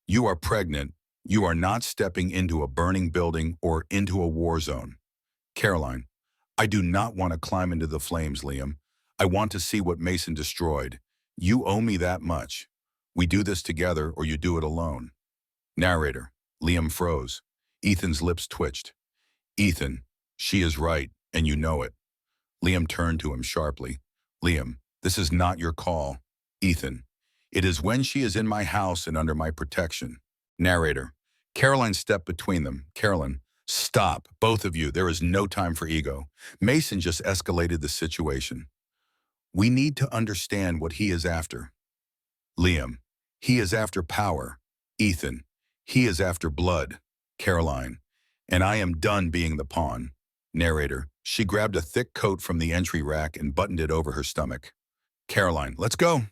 you are pregnant. You are not stepping into a burning building or into a war zone. Caroline, I do not want to climb into the flames, Liam. I want to see what Mason destroyed. You owe me that much. We do this together or you do it alone. Narrator, Liam froze. Ethan's lips twitched. Ethan, she is right, and you know it. Liam turned to him sharply. Liam, this is not your call. Ethan, it is when she is in my house and under my protection. Narrator, Caroline stepped between them. Caroline, stop, both of you. There is no time for ego. Mason just escalated the situation. We need to understand what he is after. Liam, he is after power. Ethan, he is after blood. Caroline, and I am done being the pawn. Narrator, she grabbed a thick coat from the entry rack and buttoned it over her stomach. Caroline, let's go.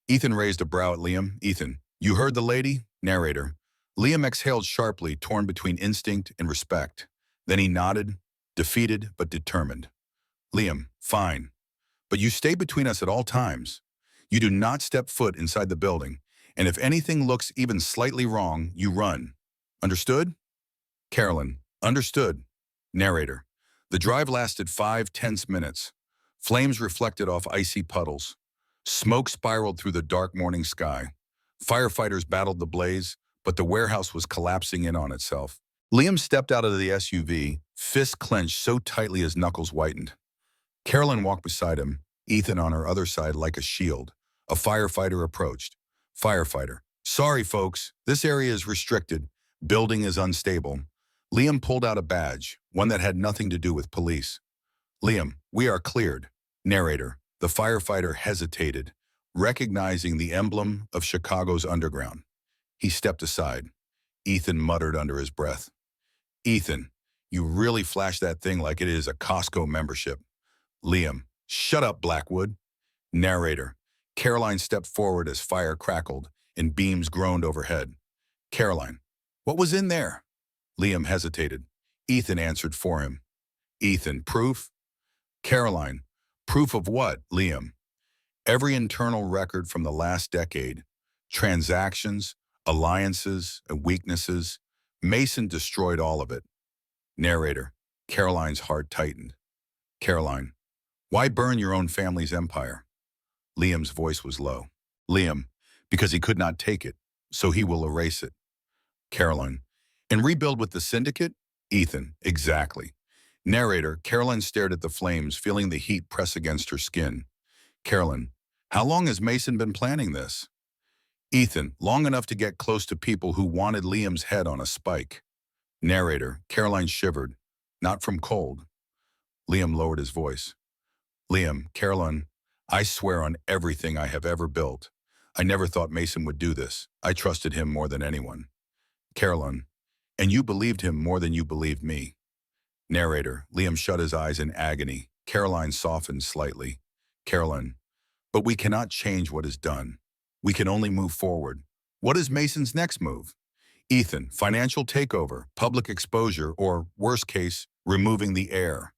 Ethan raised a brow at Liam. Ethan, you heard the lady? Narrator, Liam exhaled sharply, torn between instinct and respect. Then he nodded, defeated but determined. Liam, fine. But you stay between us at all times. You do not step foot inside the building, and if anything looks even slightly wrong, you run. Understood? Carolyn, understood. Narrator, the drive lasted 5 tense minutes. Flames reflected off icy puddles. Smoke spiraled through the dark morning sky. Firefighters battled the blaze, but the warehouse was collapsing in on itself. Liam stepped out of the SUV, fists clenched so tightly his knuckles whitened. Carolyn walked beside him, Ethan on her other side like a shield. A firefighter approached. Firefighter, sorry folks, this area is restricted. Building is unstable. Liam pulled out a badge, one that had nothing to do with police. Liam, we are cleared. Narrator, the firefighter hesitated, recognizing the emblem of Chicago's underground. He stepped aside. Ethan muttered under his breath. Ethan, you really flash that thing like it is a Costco membership. Liam, shut up, Blackwood. Narrator, Caroline stepped forward as fire crackled and beams groaned overhead. Caroline, what was in there? Liam hesitated. Ethan answered for him. Ethan, proof? Caroline, proof of what, Liam? Every internal record from the last decade, transactions, alliances, and weaknesses. Mason destroyed all of it. Narrator, Caroline's heart tightened. Caroline, why burn your own family's empire? Liam's voice was low. Liam, because he could not take it, so he will erase it. Caroline, and rebuild with the syndicate? Ethan, exactly. Narrator, Caroline stared at the flames, feeling the heat press against her skin. Caroline, how long has Mason been planning this? Ethan, long enough to get close to people who wanted Liam's head on a spike. Narrator, Caroline shivered, not from cold. Liam lowered his voice. Liam, Caroline, I swear on everything I have ever built. I never thought Mason would do this. I trusted him more than anyone. Caroline, and you believed him more than you believed me. Narrator, Liam shut his eyes in agony. Caroline softened slightly. Caroline, but we cannot change what is done. We can only move forward. What is Mason's next move? Ethan, financial takeover, public exposure, or, worst case, removing the heir.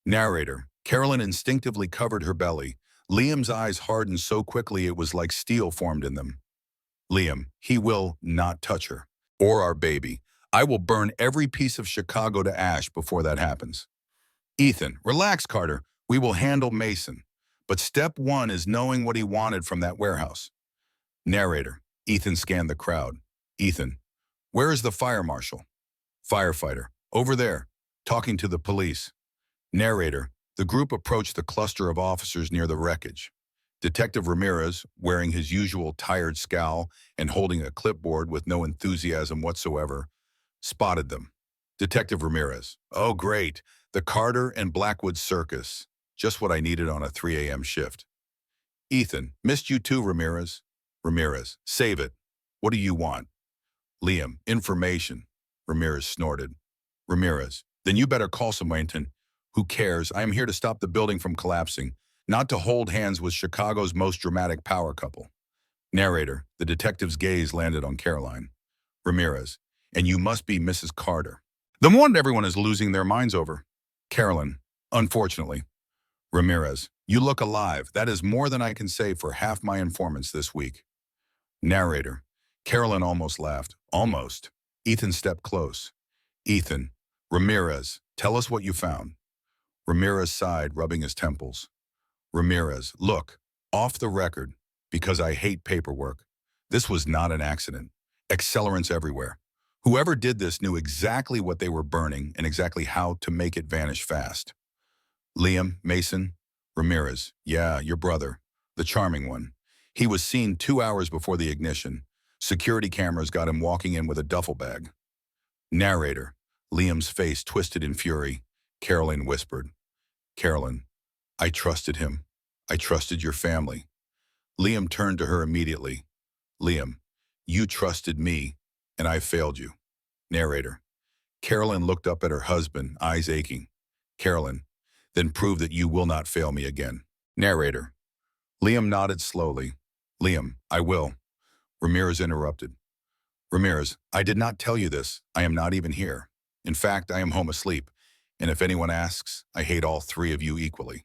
Narrator, Caroline instinctively covered her belly. Liam's eyes hardened so quickly it was like steel formed in them. Liam, he will not touch her. Or our baby. I will burn every piece of Chicago to ash before that happens. Ethan, relax, Carter. We will handle Mason. But step one is knowing what he wanted from that warehouse. Narrator, Ethan scanned the crowd. Ethan, where is the fire marshal? Firefighter, over there, talking to the police. Narrator, the group approached the cluster of officers near the wreckage. Detective Ramirez, wearing his usual tired scowl and holding a clipboard with no enthusiasm whatsoever, spotted them. Detective Ramirez, oh great, the Carter and Blackwood circus. Just what I needed on a 3 a.m. shift. Ethan, missed you too, Ramirez. Ramirez, save it. What do you want? Liam, information. Ramirez snorted. Ramirez, then you better call someone. Who cares? I am here to stop the building from collapsing, not to hold hands with Chicago's most dramatic power couple. Narrator, the detective's gaze landed on Caroline. Ramirez, and you must be Mrs. Carter. The one everyone is losing their minds over. Caroline, unfortunately. Ramirez, you look alive. That is more than I can say for half my informants this week. Narrator, Carolyn almost laughed. Almost. Ethan stepped close. Ethan, Ramirez, tell us what you found. Ramirez sighed, rubbing his temples. Ramirez, look, off the record, because I hate paperwork. This was not an accident. Accelerants everywhere. Whoever did this knew exactly what they were burning and exactly how to make it vanish fast. Liam, Mason, Ramirez, yeah, your brother, the charming one. He was seen 2 hours before the ignition. Security cameras got him walking in with a duffel bag. Narrator, Liam's face twisted in fury. Carolyn whispered, Carolyn, I trusted him. I trusted your family. Liam turned to her immediately. Liam, you trusted me, and I failed you. Narrator, Carolyn looked up at her husband, eyes aching. Carolyn, then prove that you will not fail me again. Narrator, Liam nodded slowly. Liam, I will. Ramirez interrupted. Ramirez, I did not tell you this. I am not even here. In fact, I am home asleep. And if anyone asks, I hate all three of you equally.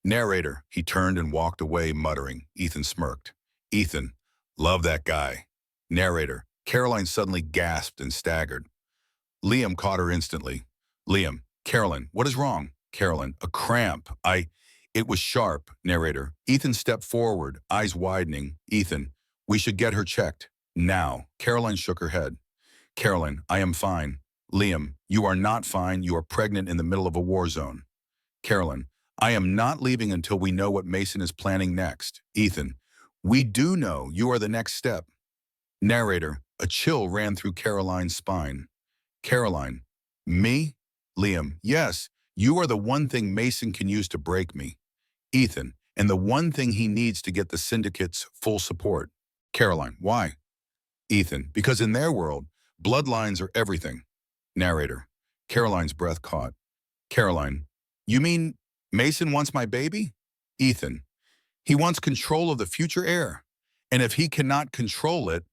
Narrator, he turned and walked away, muttering. Ethan smirked. Ethan, love that guy. Narrator, Caroline suddenly gasped and staggered. Liam caught her instantly. Liam, Carolyn, what is wrong? Carolyn, a cramp. It was sharp. Narrator, Ethan stepped forward, eyes widening. Ethan, we should get her checked. Now. Caroline shook her head. Caroline, I am fine. Liam, you are not fine. You are pregnant in the middle of a war zone. Caroline, I am not leaving until we know what Mason is planning next. Ethan, we do know. You are the next step. Narrator, a chill ran through Caroline's spine. Caroline, me? Liam, yes, you are the one thing Mason can use to break me. Ethan, and the one thing he needs to get the syndicate's full support. Caroline, why? Ethan, because in their world, bloodlines are everything. Narrator, Caroline's breath caught. Caroline, you mean Mason wants my baby? Ethan, he wants control of the future heir. And if he cannot control it,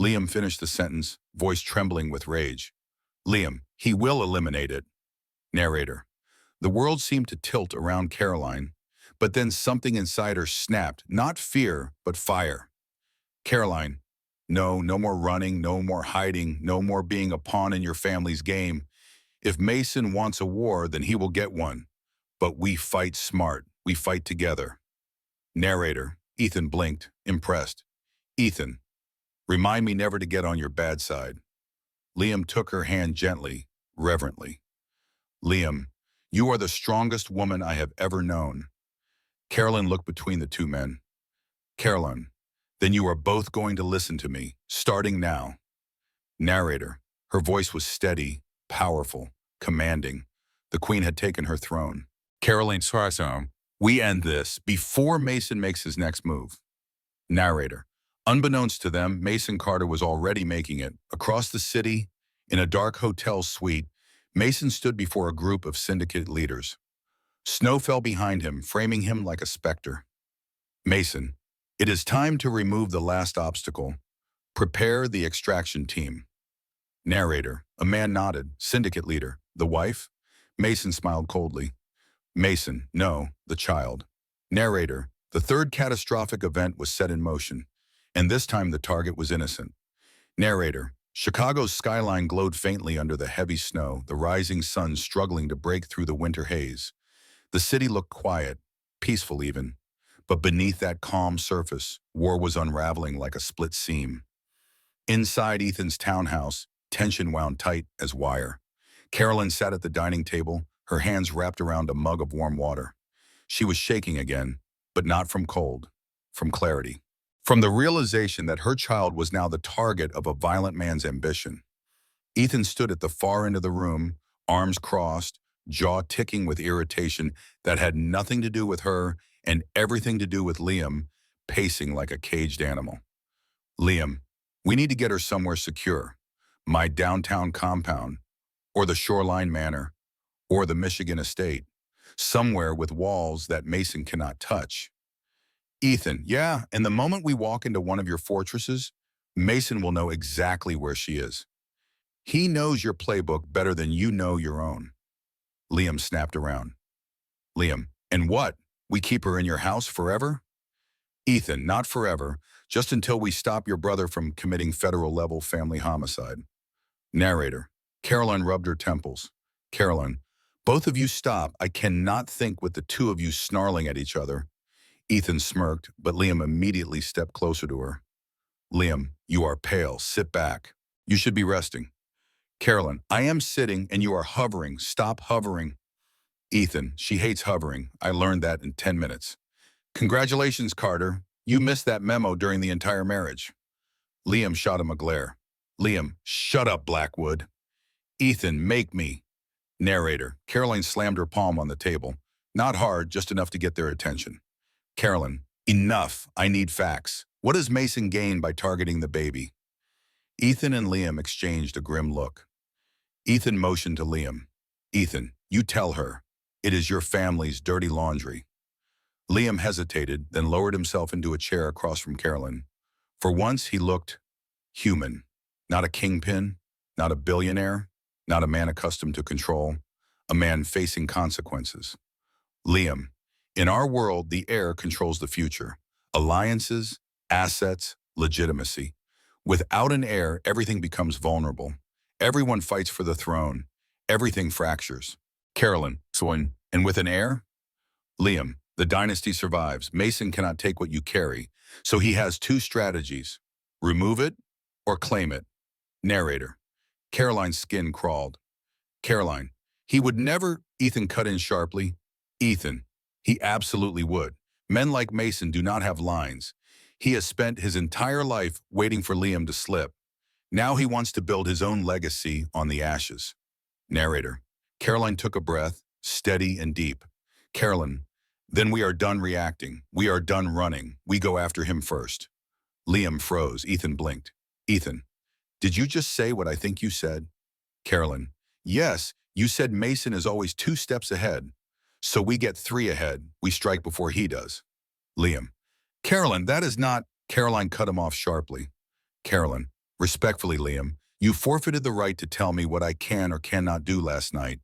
Liam finished the sentence, voice trembling with rage. Liam, he will eliminate it. Narrator, the world seemed to tilt around Caroline, but then something inside her snapped, not fear, but fire. Caroline, no, no more running, no more hiding, no more being a pawn in your family's game. If Mason wants a war, then he will get one. But we fight smart. We fight together. Narrator, Ethan blinked, impressed. Ethan, remind me never to get on your bad side. Liam took her hand gently, reverently. Liam, you are the strongest woman I have ever known. Carolyn looked between the two men. Carolyn, then you are both going to listen to me, starting now. Narrator, her voice was steady, powerful, commanding. The queen had taken her throne. Caroline Swarzone, we end this before Mason makes his next move. Narrator, unbeknownst to them, Mason Carter was already making it. Across the city, in a dark hotel suite, Mason stood before a group of syndicate leaders. Snow fell behind him, framing him like a specter. Mason, it is time to remove the last obstacle. Prepare the extraction team. Narrator, a man nodded. Syndicate leader, the wife? Mason smiled coldly. Mason, no, the child. Narrator, the third catastrophic event was set in motion, and this time the target was innocent. Narrator, Chicago's skyline glowed faintly under the heavy snow, the rising sun struggling to break through the winter haze. The city looked quiet, peaceful even, but beneath that calm surface, war was unraveling like a split seam. Inside Ethan's townhouse, tension wound tight as wire. Carolyn sat at the dining table, her hands wrapped around a mug of warm water. She was shaking again, but not from cold, from clarity. From the realization that her child was now the target of a violent man's ambition. Ethan stood at the far end of the room, arms crossed, jaw ticking with irritation that had nothing to do with her and everything to do with Liam, pacing like a caged animal. Liam, we need to get her somewhere secure. My downtown compound, or the Shoreline Manor, or the Michigan estate. Somewhere with walls that Mason cannot touch. Ethan, yeah, and the moment we walk into one of your fortresses, Mason will know exactly where she is. He knows your playbook better than you know your own. Liam snapped around. Liam, And what? We keep her in your house forever? Ethan, not forever, just until we stop your brother from committing federal-level family homicide. Narrator. Caroline rubbed her temples. Caroline, both of you stop. I cannot think with the two of you snarling at each other. Ethan smirked, but Liam immediately stepped closer to her. Liam, you are pale. Sit back. You should be resting. Caroline, I am sitting and you are hovering. Stop hovering. Ethan, she hates hovering. I learned that in 10 minutes. Congratulations, Carter. You missed that memo during the entire marriage. Liam shot him a glare. Liam, shut up, Blackwood. Ethan, make me. Narrator. Caroline slammed her palm on the table. Not hard, just enough to get their attention. Caroline, enough. I need facts. What does Mason gain by targeting the baby? Ethan and Liam exchanged a grim look. Ethan motioned to Liam. Ethan, you tell her. It is your family's dirty laundry. Liam hesitated, then lowered himself into a chair across from Caroline. For once, he looked human. Not a kingpin, not a billionaire, not a man accustomed to control, a man facing consequences. Liam, in our world, the heir controls the future. Alliances, assets, legitimacy. Without an heir, everything becomes vulnerable. Everyone fights for the throne. Everything fractures. Caroline, and with an heir? Liam, the dynasty survives. Mason cannot take what you carry, so he has two strategies. Remove it or claim it. Narrator. Caroline's skin crawled. Caroline, he would never. Ethan cut in sharply. Ethan, he absolutely would. Men like Mason do not have lines. He has spent his entire life waiting for Liam to slip. Now he wants to build his own legacy on the ashes. Narrator. Caroline took a breath, steady and deep. Caroline, then we are done reacting. We are done running. We go after him first. Liam froze. Ethan blinked. Ethan, did you just say what I think you said? Caroline, yes, you said Mason is always 2 steps ahead. So we get 3 ahead. We strike before he does. Liam, Caroline, that is not. Caroline cut him off sharply. Caroline, respectfully, Liam, you forfeited the right to tell me what I can or cannot do last night.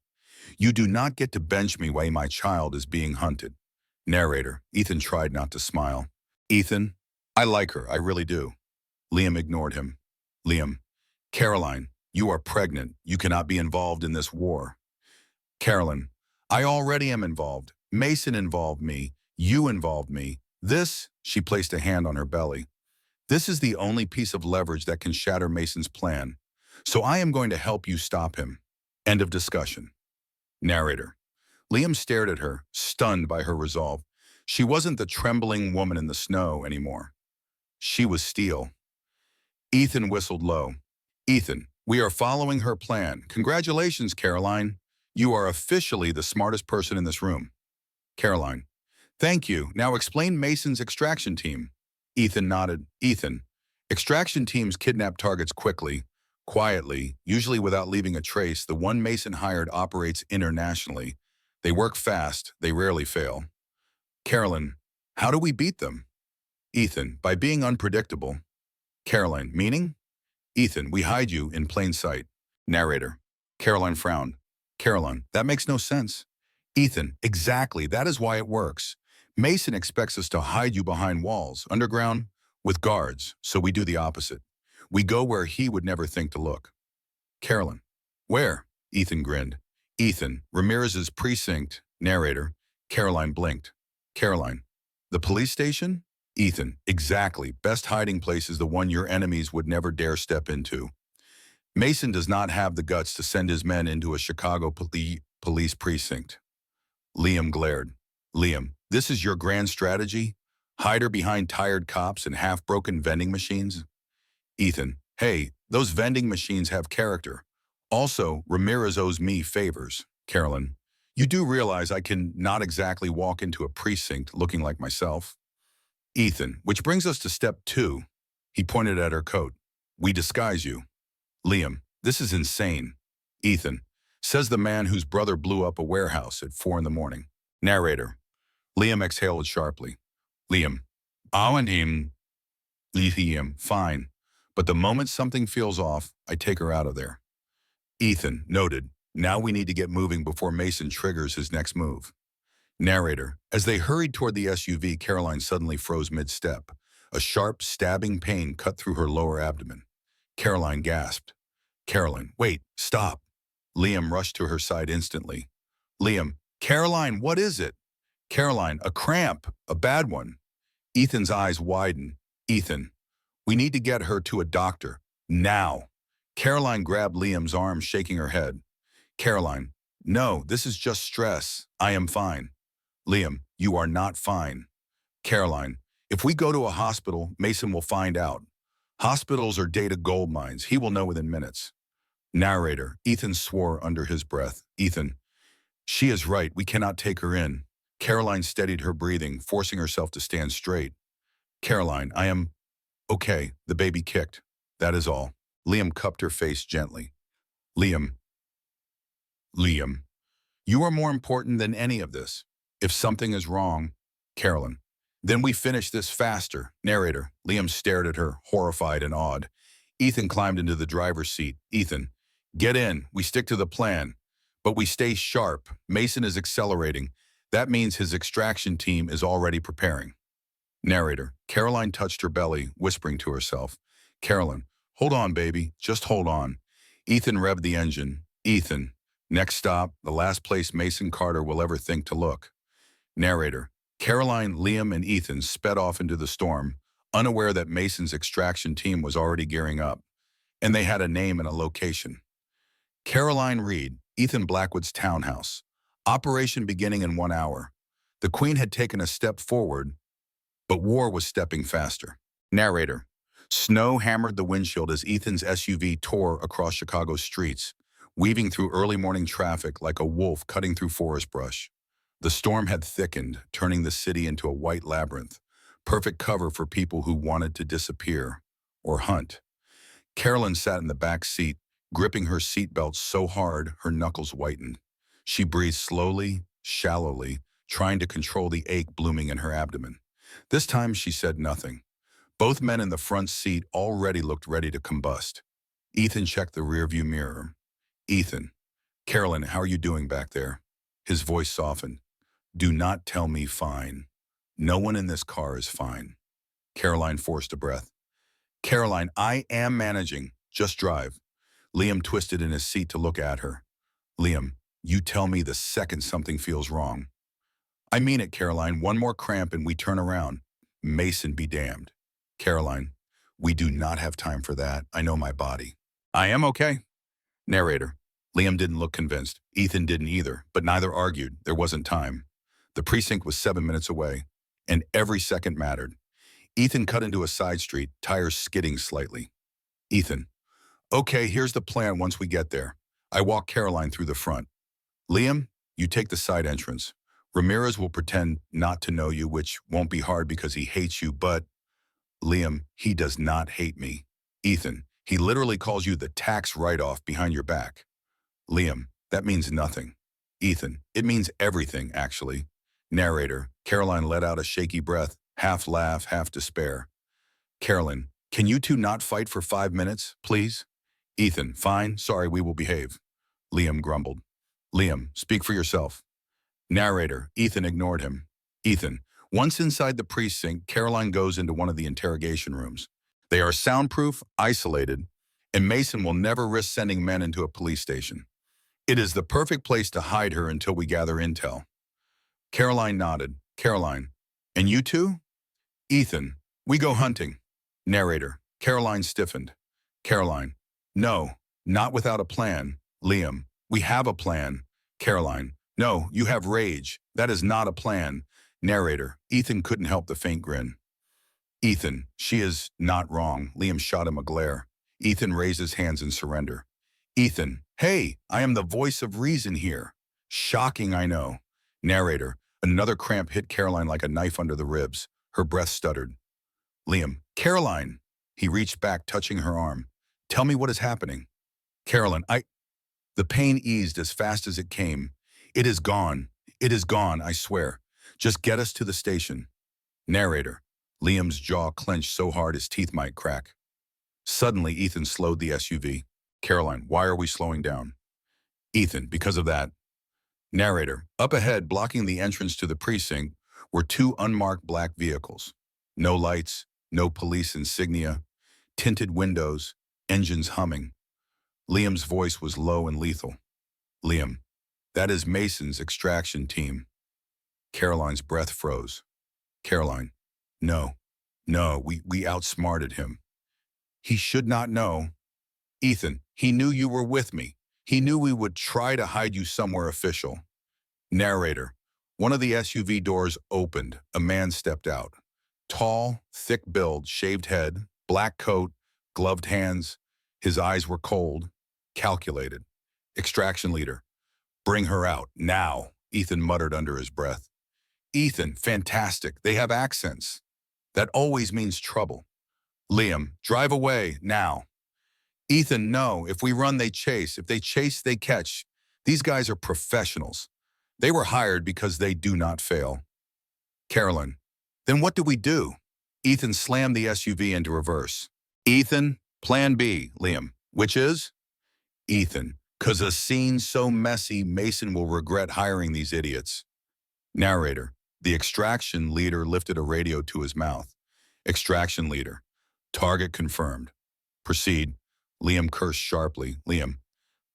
You do not get to bench me while my child is being hunted. Narrator. Ethan tried not to smile. Ethan, I like her, I really do. Liam ignored him. Liam, Caroline, you are pregnant. You cannot be involved in this war. Caroline, I already am involved. Mason involved me. You involved me. This, she placed a hand on her belly. This is the only piece of leverage that can shatter Mason's plan. So I am going to help you stop him. End of discussion. Narrator. Liam stared at her, stunned by her resolve. She wasn't the trembling woman in the snow anymore. She was steel. Ethan whistled low. Ethan, we are following her plan. Congratulations, Caroline. You are officially the smartest person in this room. Caroline. Thank you. Now explain Mason's extraction team. Ethan nodded. Ethan, extraction teams kidnap targets quickly, quietly, usually without leaving a trace. The one Mason hired operates internationally. They work fast. They rarely fail. Caroline, how do we beat them? Ethan, by being unpredictable. Caroline, meaning? Ethan, we hide you in plain sight. Narrator. Caroline frowned. Caroline, that makes no sense. Ethan, exactly. That is why it works. Mason expects us to hide you behind walls, underground, with guards, so we do the opposite. We go where he would never think to look. Caroline, where? Ethan grinned. Ethan, Ramirez's precinct. Narrator. Caroline blinked. Caroline, the police station? Ethan, exactly. Best hiding place is the one your enemies would never dare step into. Mason does not have the guts to send his men into a Chicago police precinct. Liam glared. Liam, this is your grand strategy? Hide her behind tired cops and half-broken vending machines? Ethan, hey, those vending machines have character. Also, Ramirez owes me favors. Caroline, you do realize I can not exactly walk into a precinct looking like myself? Ethan, which brings us to step 2. He pointed at her coat. We disguise you. Liam, this is insane. Ethan, says the man whose brother blew up a warehouse at 4 in the morning. Narrator. Liam exhaled sharply. Liam, I want him. Liam, fine. But the moment something feels off, I take her out of there. Ethan, noted. Now we need to get moving before Mason triggers his next move. Narrator. As they hurried toward the SUV, Caroline suddenly froze mid-step. A sharp, stabbing pain cut through her lower abdomen. Caroline gasped. Caroline, wait, stop. Liam rushed to her side instantly. Liam, Caroline, what is it? Caroline, a cramp, a bad one. Ethan's eyes widened. Ethan, we need to get her to a doctor. Now. Caroline grabbed Liam's arm, shaking her head. Caroline, no, this is just stress. I am fine. Liam, you are not fine. Caroline, if we go to a hospital, Mason will find out. Hospitals are data gold mines. He will know within minutes. Narrator, Ethan swore under his breath. Ethan, she is right. We cannot take her in. Caroline steadied her breathing, forcing herself to stand straight. Caroline, I am okay. The baby kicked. That is all. Liam cupped her face gently. Liam, you are more important than any of this. If something is wrong, Caroline, then we finish this faster. Narrator, Liam stared at her, horrified and awed. Ethan climbed into the driver's seat. Ethan, get in. We stick to the plan. But we stay sharp. Mason is accelerating. That means his extraction team is already preparing. Narrator, Caroline touched her belly, whispering to herself. Caroline, hold on, baby. Just hold on. Ethan revved the engine. Ethan, next stop, the last place Mason Carter will ever think to look. Narrator, Caroline, Liam, and Ethan sped off into the storm, unaware that Mason's extraction team was already gearing up, and they had a name and a location. Caroline Reed, Ethan Blackwood's townhouse. Operation beginning in 1 hour. The Queen had taken a step forward, but war was stepping faster. Narrator, snow hammered the windshield as Ethan's SUV tore across Chicago's streets, weaving through early morning traffic like a wolf cutting through forest brush. The storm had thickened, turning the city into a white labyrinth, perfect cover for people who wanted to disappear or hunt. Carolyn sat in the back seat, gripping her seatbelt so hard her knuckles whitened. She breathed slowly, shallowly, trying to control the ache blooming in her abdomen. This time she said nothing. Both men in the front seat already looked ready to combust. Ethan checked the rearview mirror. Ethan, Carolyn, how are you doing back there? His voice softened. Do not tell me fine. No one in this car is fine. Caroline forced a breath. Caroline, I am managing. Just drive. Liam twisted in his seat to look at her. Liam, you tell me the second something feels wrong. I mean it, Caroline. One more cramp and we turn around. Mason be damned. Caroline, we do not have time for that. I know my body. I am okay. Narrator, Liam didn't look convinced. Ethan didn't either, but neither argued. There wasn't time. The precinct was 7 minutes away, and every second mattered. Ethan cut into a side street, tires skidding slightly. Ethan, okay, here's the plan once we get there. I walk Caroline through the front. Liam, you take the side entrance. Ramirez will pretend not to know you, which won't be hard because he hates you, but Liam, he does not hate me. Ethan, he literally calls you the tax write-off behind your back. Liam, that means nothing. Ethan, it means everything, actually. Narrator, Caroline let out a shaky breath, half laugh, half despair. Caroline, can you two not fight for 5 minutes, please? Ethan, fine, sorry, we will behave. Liam grumbled. Liam, speak for yourself. Narrator, Ethan ignored him. Ethan, once inside the precinct, Caroline goes into one of the interrogation rooms. They are soundproof, isolated, and Mason will never risk sending men into a police station. It is the perfect place to hide her until we gather intel. Caroline nodded. Caroline, and you two? Ethan, we go hunting. Narrator, Caroline stiffened. Caroline, no, not without a plan. Liam, we have a plan. Caroline, no, you have rage. That is not a plan. Narrator, Ethan couldn't help the faint grin. Ethan, she is not wrong. Liam shot him a glare. Ethan raised his hands in surrender. Ethan, hey, I am the voice of reason here. Shocking, I know. Narrator, another cramp hit Caroline like a knife under the ribs. Her breath stuttered. Liam, Caroline. He reached back, touching her arm. Tell me what is happening. Caroline, The pain eased as fast as it came. It is gone. It is gone, I swear. Just get us to the station. Narrator, Liam's jaw clenched so hard his teeth might crack. Suddenly, Ethan slowed the SUV. Caroline, why are we slowing down? Ethan, because of that. Narrator, up ahead, blocking the entrance to the precinct, were two unmarked black vehicles. No lights, no police insignia, tinted windows, engines humming. Liam's voice was low and lethal. Liam, that is Mason's extraction team. Caroline's breath froze. Caroline, no, no, we outsmarted him. He should not know. Ethan, he knew you were with me. He knew we would try to hide you somewhere official. Narrator, one of the SUV doors opened. A man stepped out. Tall, thick build, shaved head, black coat, gloved hands. His eyes were cold, calculated. Extraction leader, bring her out, now, Ethan muttered under his breath. Ethan, fantastic, they have accents. That always means trouble. Liam, drive away, now. Ethan, no, if we run, they chase. If they chase, they catch. These guys are professionals. They were hired because they do not fail. Carolyn, then what do we do? Ethan slammed the SUV into reverse. Ethan, plan B, Liam, which is? Ethan, 'cause a scene so messy, Mason will regret hiring these idiots. Narrator, the extraction leader lifted a radio to his mouth. Extraction leader, target confirmed. Proceed. Liam cursed sharply. Liam,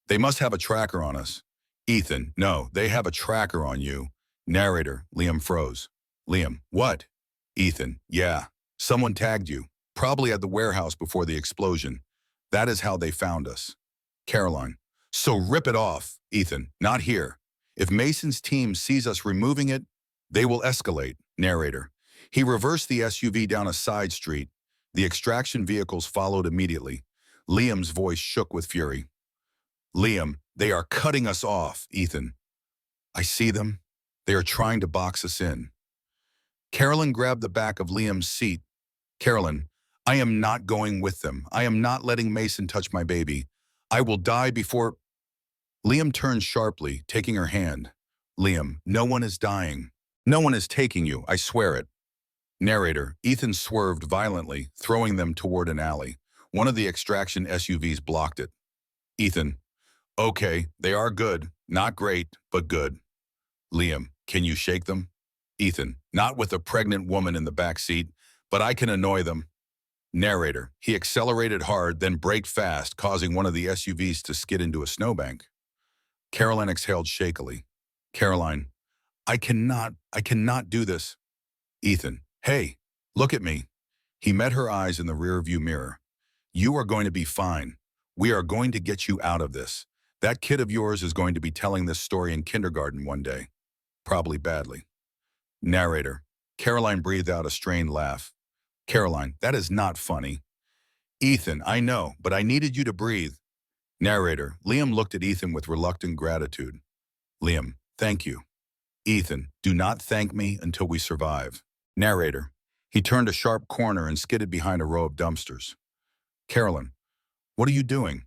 they must have a tracker on us. Ethan, no, they have a tracker on you. Narrator, Liam froze. Liam, what? Ethan, yeah, someone tagged you, probably at the warehouse before the explosion. That is how they found us. Caroline, so rip it off. Ethan, not here. If Mason's team sees us removing it, they will escalate. Narrator, he reversed the SUV down a side street. The extraction vehicles followed immediately. Liam's voice shook with fury. Liam, they are cutting us off, Ethan. I see them. They are trying to box us in. Carolyn grabbed the back of Liam's seat. Carolyn, I am not going with them. I am not letting Mason touch my baby. I will die before... Liam turned sharply, taking her hand. Liam, no one is dying. No one is taking you, I swear it. Narrator, Ethan swerved violently, throwing them toward an alley. One of the extraction SUVs blocked it. Ethan, okay, they are good. Not great, but good. Liam, can you shake them? Ethan, not with a pregnant woman in the back seat, but I can annoy them. Narrator, he accelerated hard, then braked fast, causing one of the SUVs to skid into a snowbank. Caroline exhaled shakily. Caroline, I cannot do this. Ethan, hey, look at me. He met her eyes in the rearview mirror. You are going to be fine. We are going to get you out of this. That kid of yours is going to be telling this story in kindergarten one day. Probably badly. Narrator, Caroline breathed out a strained laugh. Caroline, that is not funny. Ethan, I know, but I needed you to breathe. Narrator, Liam looked at Ethan with reluctant gratitude. Liam, thank you. Ethan, do not thank me until we survive. Narrator, he turned a sharp corner and skidded behind a row of dumpsters. Carolyn, what are you doing?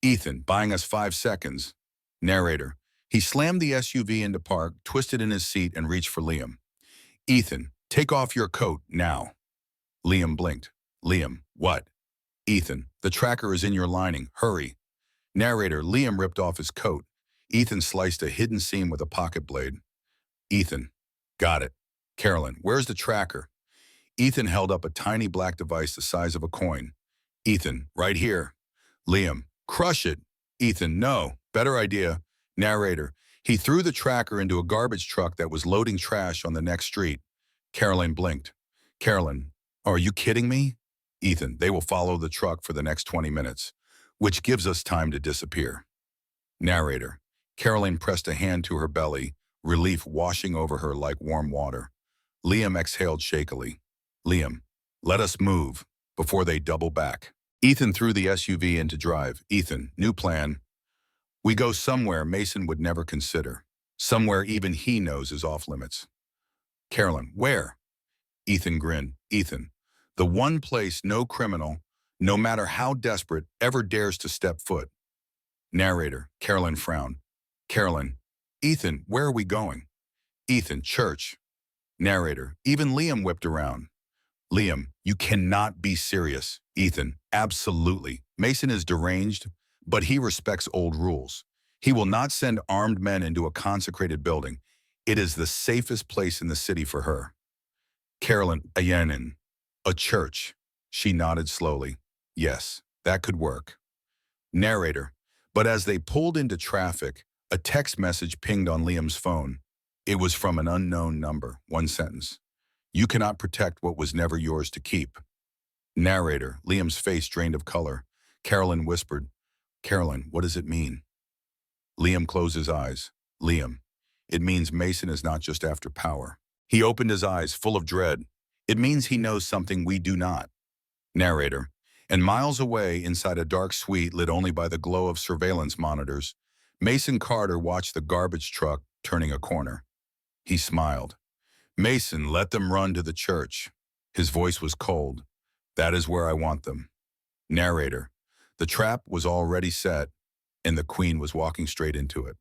Ethan, buying us 5 seconds. Narrator, he slammed the SUV into park, twisted in his seat, and reached for Liam. Ethan, take off your coat, now. Liam blinked. Liam, what? Ethan, the tracker is in your lining, hurry. Narrator, Liam ripped off his coat. Ethan sliced a hidden seam with a pocket blade. Ethan, got it. Carolyn, where's the tracker? Ethan held up a tiny black device the size of a coin. Ethan, right here. Liam, crush it. Ethan, no, better idea. Narrator, he threw the tracker into a garbage truck that was loading trash on the next street. Caroline blinked. Carolyn, are you kidding me? Ethan, they will follow the truck for the next 20 minutes, which gives us time to disappear. Narrator, Caroline pressed a hand to her belly, relief washing over her like warm water. Liam exhaled shakily. Liam, let us move before they double back. Ethan threw the SUV into drive. Ethan, new plan. We go somewhere Mason would never consider. Somewhere even he knows is off limits. Carolyn, where? Ethan grinned. Ethan, the one place no criminal, no matter how desperate, ever dares to step foot. Narrator, Carolyn frowned. Carolyn, Ethan, where are we going? Ethan, church. Narrator, even Liam whipped around. Liam, you cannot be serious. Ethan, absolutely. Mason is deranged, but he respects old rules. He will not send armed men into a consecrated building. It is the safest place in the city for her. Carolyn, Ayanin, a church. She nodded slowly. Yes, that could work. Narrator. But as they pulled into traffic, a text message pinged on Liam's phone. It was from an unknown number, one sentence. You cannot protect what was never yours to keep. Narrator. Liam's face drained of color. Carolyn whispered, Carolyn, what does it mean? Liam closed his eyes. Liam. It means Mason is not just after power. He opened his eyes, full of dread. It means he knows something we do not. Narrator. And miles away, inside a dark suite lit only by the glow of surveillance monitors, Mason Carter watched the garbage truck turning a corner. He smiled. Mason, let them run to the church. His voice was cold. That is where I want them. Narrator. The trap was already set, and the queen was walking straight into it.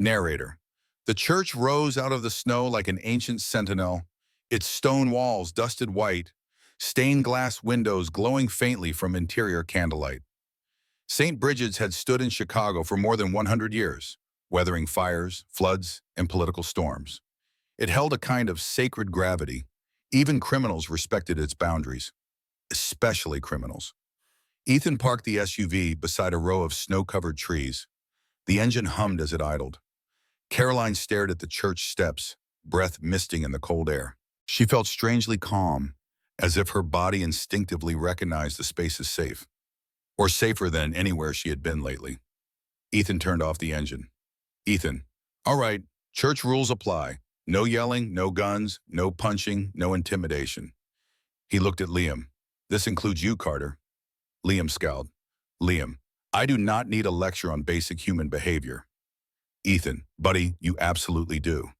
Narrator. The church rose out of the snow like an ancient sentinel, its stone walls dusted white, stained glass windows glowing faintly from interior candlelight. St. Bridget's had stood in Chicago for more than 100 years, weathering fires, floods, and political storms. It held a kind of sacred gravity. Even criminals respected its boundaries, especially criminals. Ethan parked the SUV beside a row of snow-covered trees. The engine hummed as it idled. Caroline stared at the church steps, breath misting in the cold air. She felt strangely calm, as if her body instinctively recognized the space as safe, or safer than anywhere she had been lately. Ethan turned off the engine. Ethan, all right, church rules apply. No yelling, no guns, no punching, no intimidation. He looked at Liam. This includes you, Carter. Liam scowled. Liam, I do not need a lecture on basic human behavior. Ethan, buddy, you absolutely do.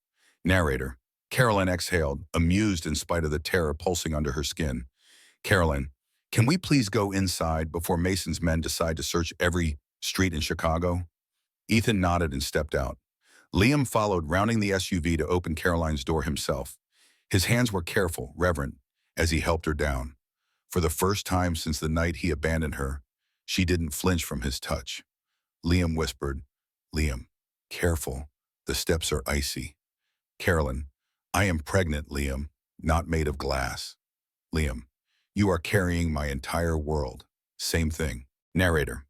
Narrator. Carolyn exhaled, amused in spite of the terror pulsing under her skin. Carolyn, can we please go inside before Mason's men decide to search every street in Chicago? Ethan nodded and stepped out. Liam followed, rounding the SUV to open Caroline's door himself. His hands were careful, reverent, as he helped her down. For the first time since the night he abandoned her, she didn't flinch from his touch. Liam whispered, Liam, careful, the steps are icy. Carolyn, I am pregnant, Liam, not made of glass. Liam, you are carrying my entire world. Same thing. Narrator.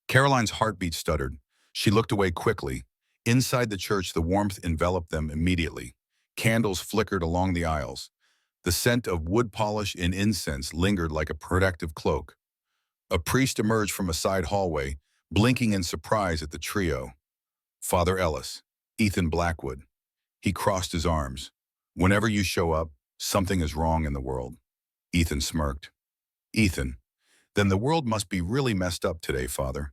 Caroline's heartbeat stuttered. She looked away quickly. Inside the church, the warmth enveloped them immediately. Candles flickered along the aisles. The scent of wood polish and incense lingered like a protective cloak. A priest emerged from a side hallway, blinking in surprise at the trio. Father Ellis, Ethan Blackwood. He crossed his arms. Whenever you show up, something is wrong in the world. Ethan smirked. Ethan, then the world must be really messed up today, Father.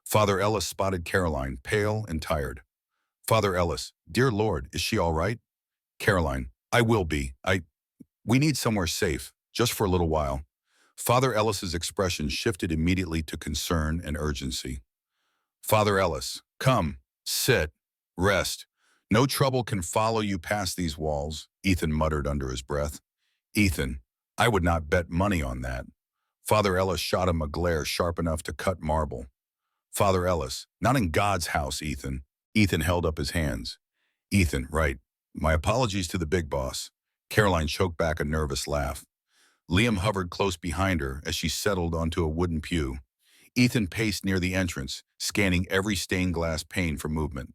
Father Ellis spotted Caroline, pale and tired. Father Ellis, dear Lord, is she all right? Caroline, I will be. We need somewhere safe, just for a little while. Father Ellis's expression shifted immediately to concern and urgency. Father Ellis, come, sit, rest. No trouble can follow you past these walls, Ethan muttered under his breath. Ethan, I would not bet money on that. Father Ellis shot him a glare sharp enough to cut marble. Father Ellis, not in God's house, Ethan. Ethan held up his hands. Ethan, right. My apologies to the big boss. Caroline choked back a nervous laugh. Liam hovered close behind her as she settled onto a wooden pew. Ethan paced near the entrance, scanning every stained glass pane for movement.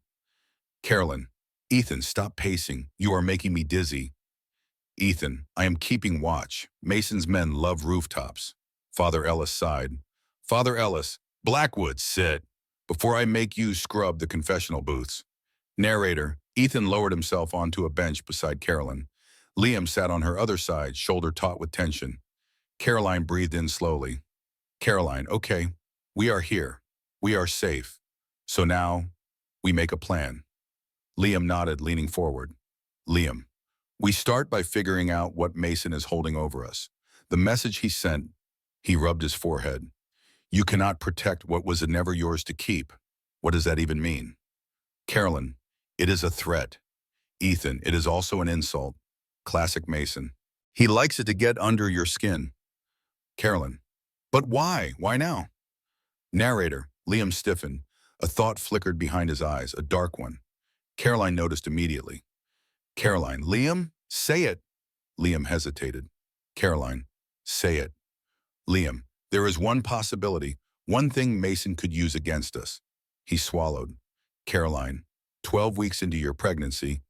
Carolyn, Ethan, stop pacing. You are making me dizzy. Ethan, I am keeping watch. Mason's men love rooftops. Father Ellis sighed. Father Ellis, Blackwood, sit, before I make you scrub the confessional booths. Narrator, Ethan lowered himself onto a bench beside Carolyn. Liam sat on her other side, shoulder taut with tension. Caroline breathed in slowly. Caroline, okay, we are here. We are safe. So now, we make a plan. Liam nodded, leaning forward. Liam, we start by figuring out what Mason is holding over us. The message he sent, he rubbed his forehead. You cannot protect what was never yours to keep. What does that even mean? Carolyn, it is a threat. Ethan, it is also an insult. Classic Mason. He likes it to get under your skin. Carolyn, but why? Why now? Narrator, Liam stiffened. A thought flickered behind his eyes, a dark one. Caroline noticed immediately. Caroline, Liam, say it. Liam hesitated. Caroline, say it. Liam, there is one possibility, one thing Mason could use against us. He swallowed. Caroline, 12 weeks into your pregnancy,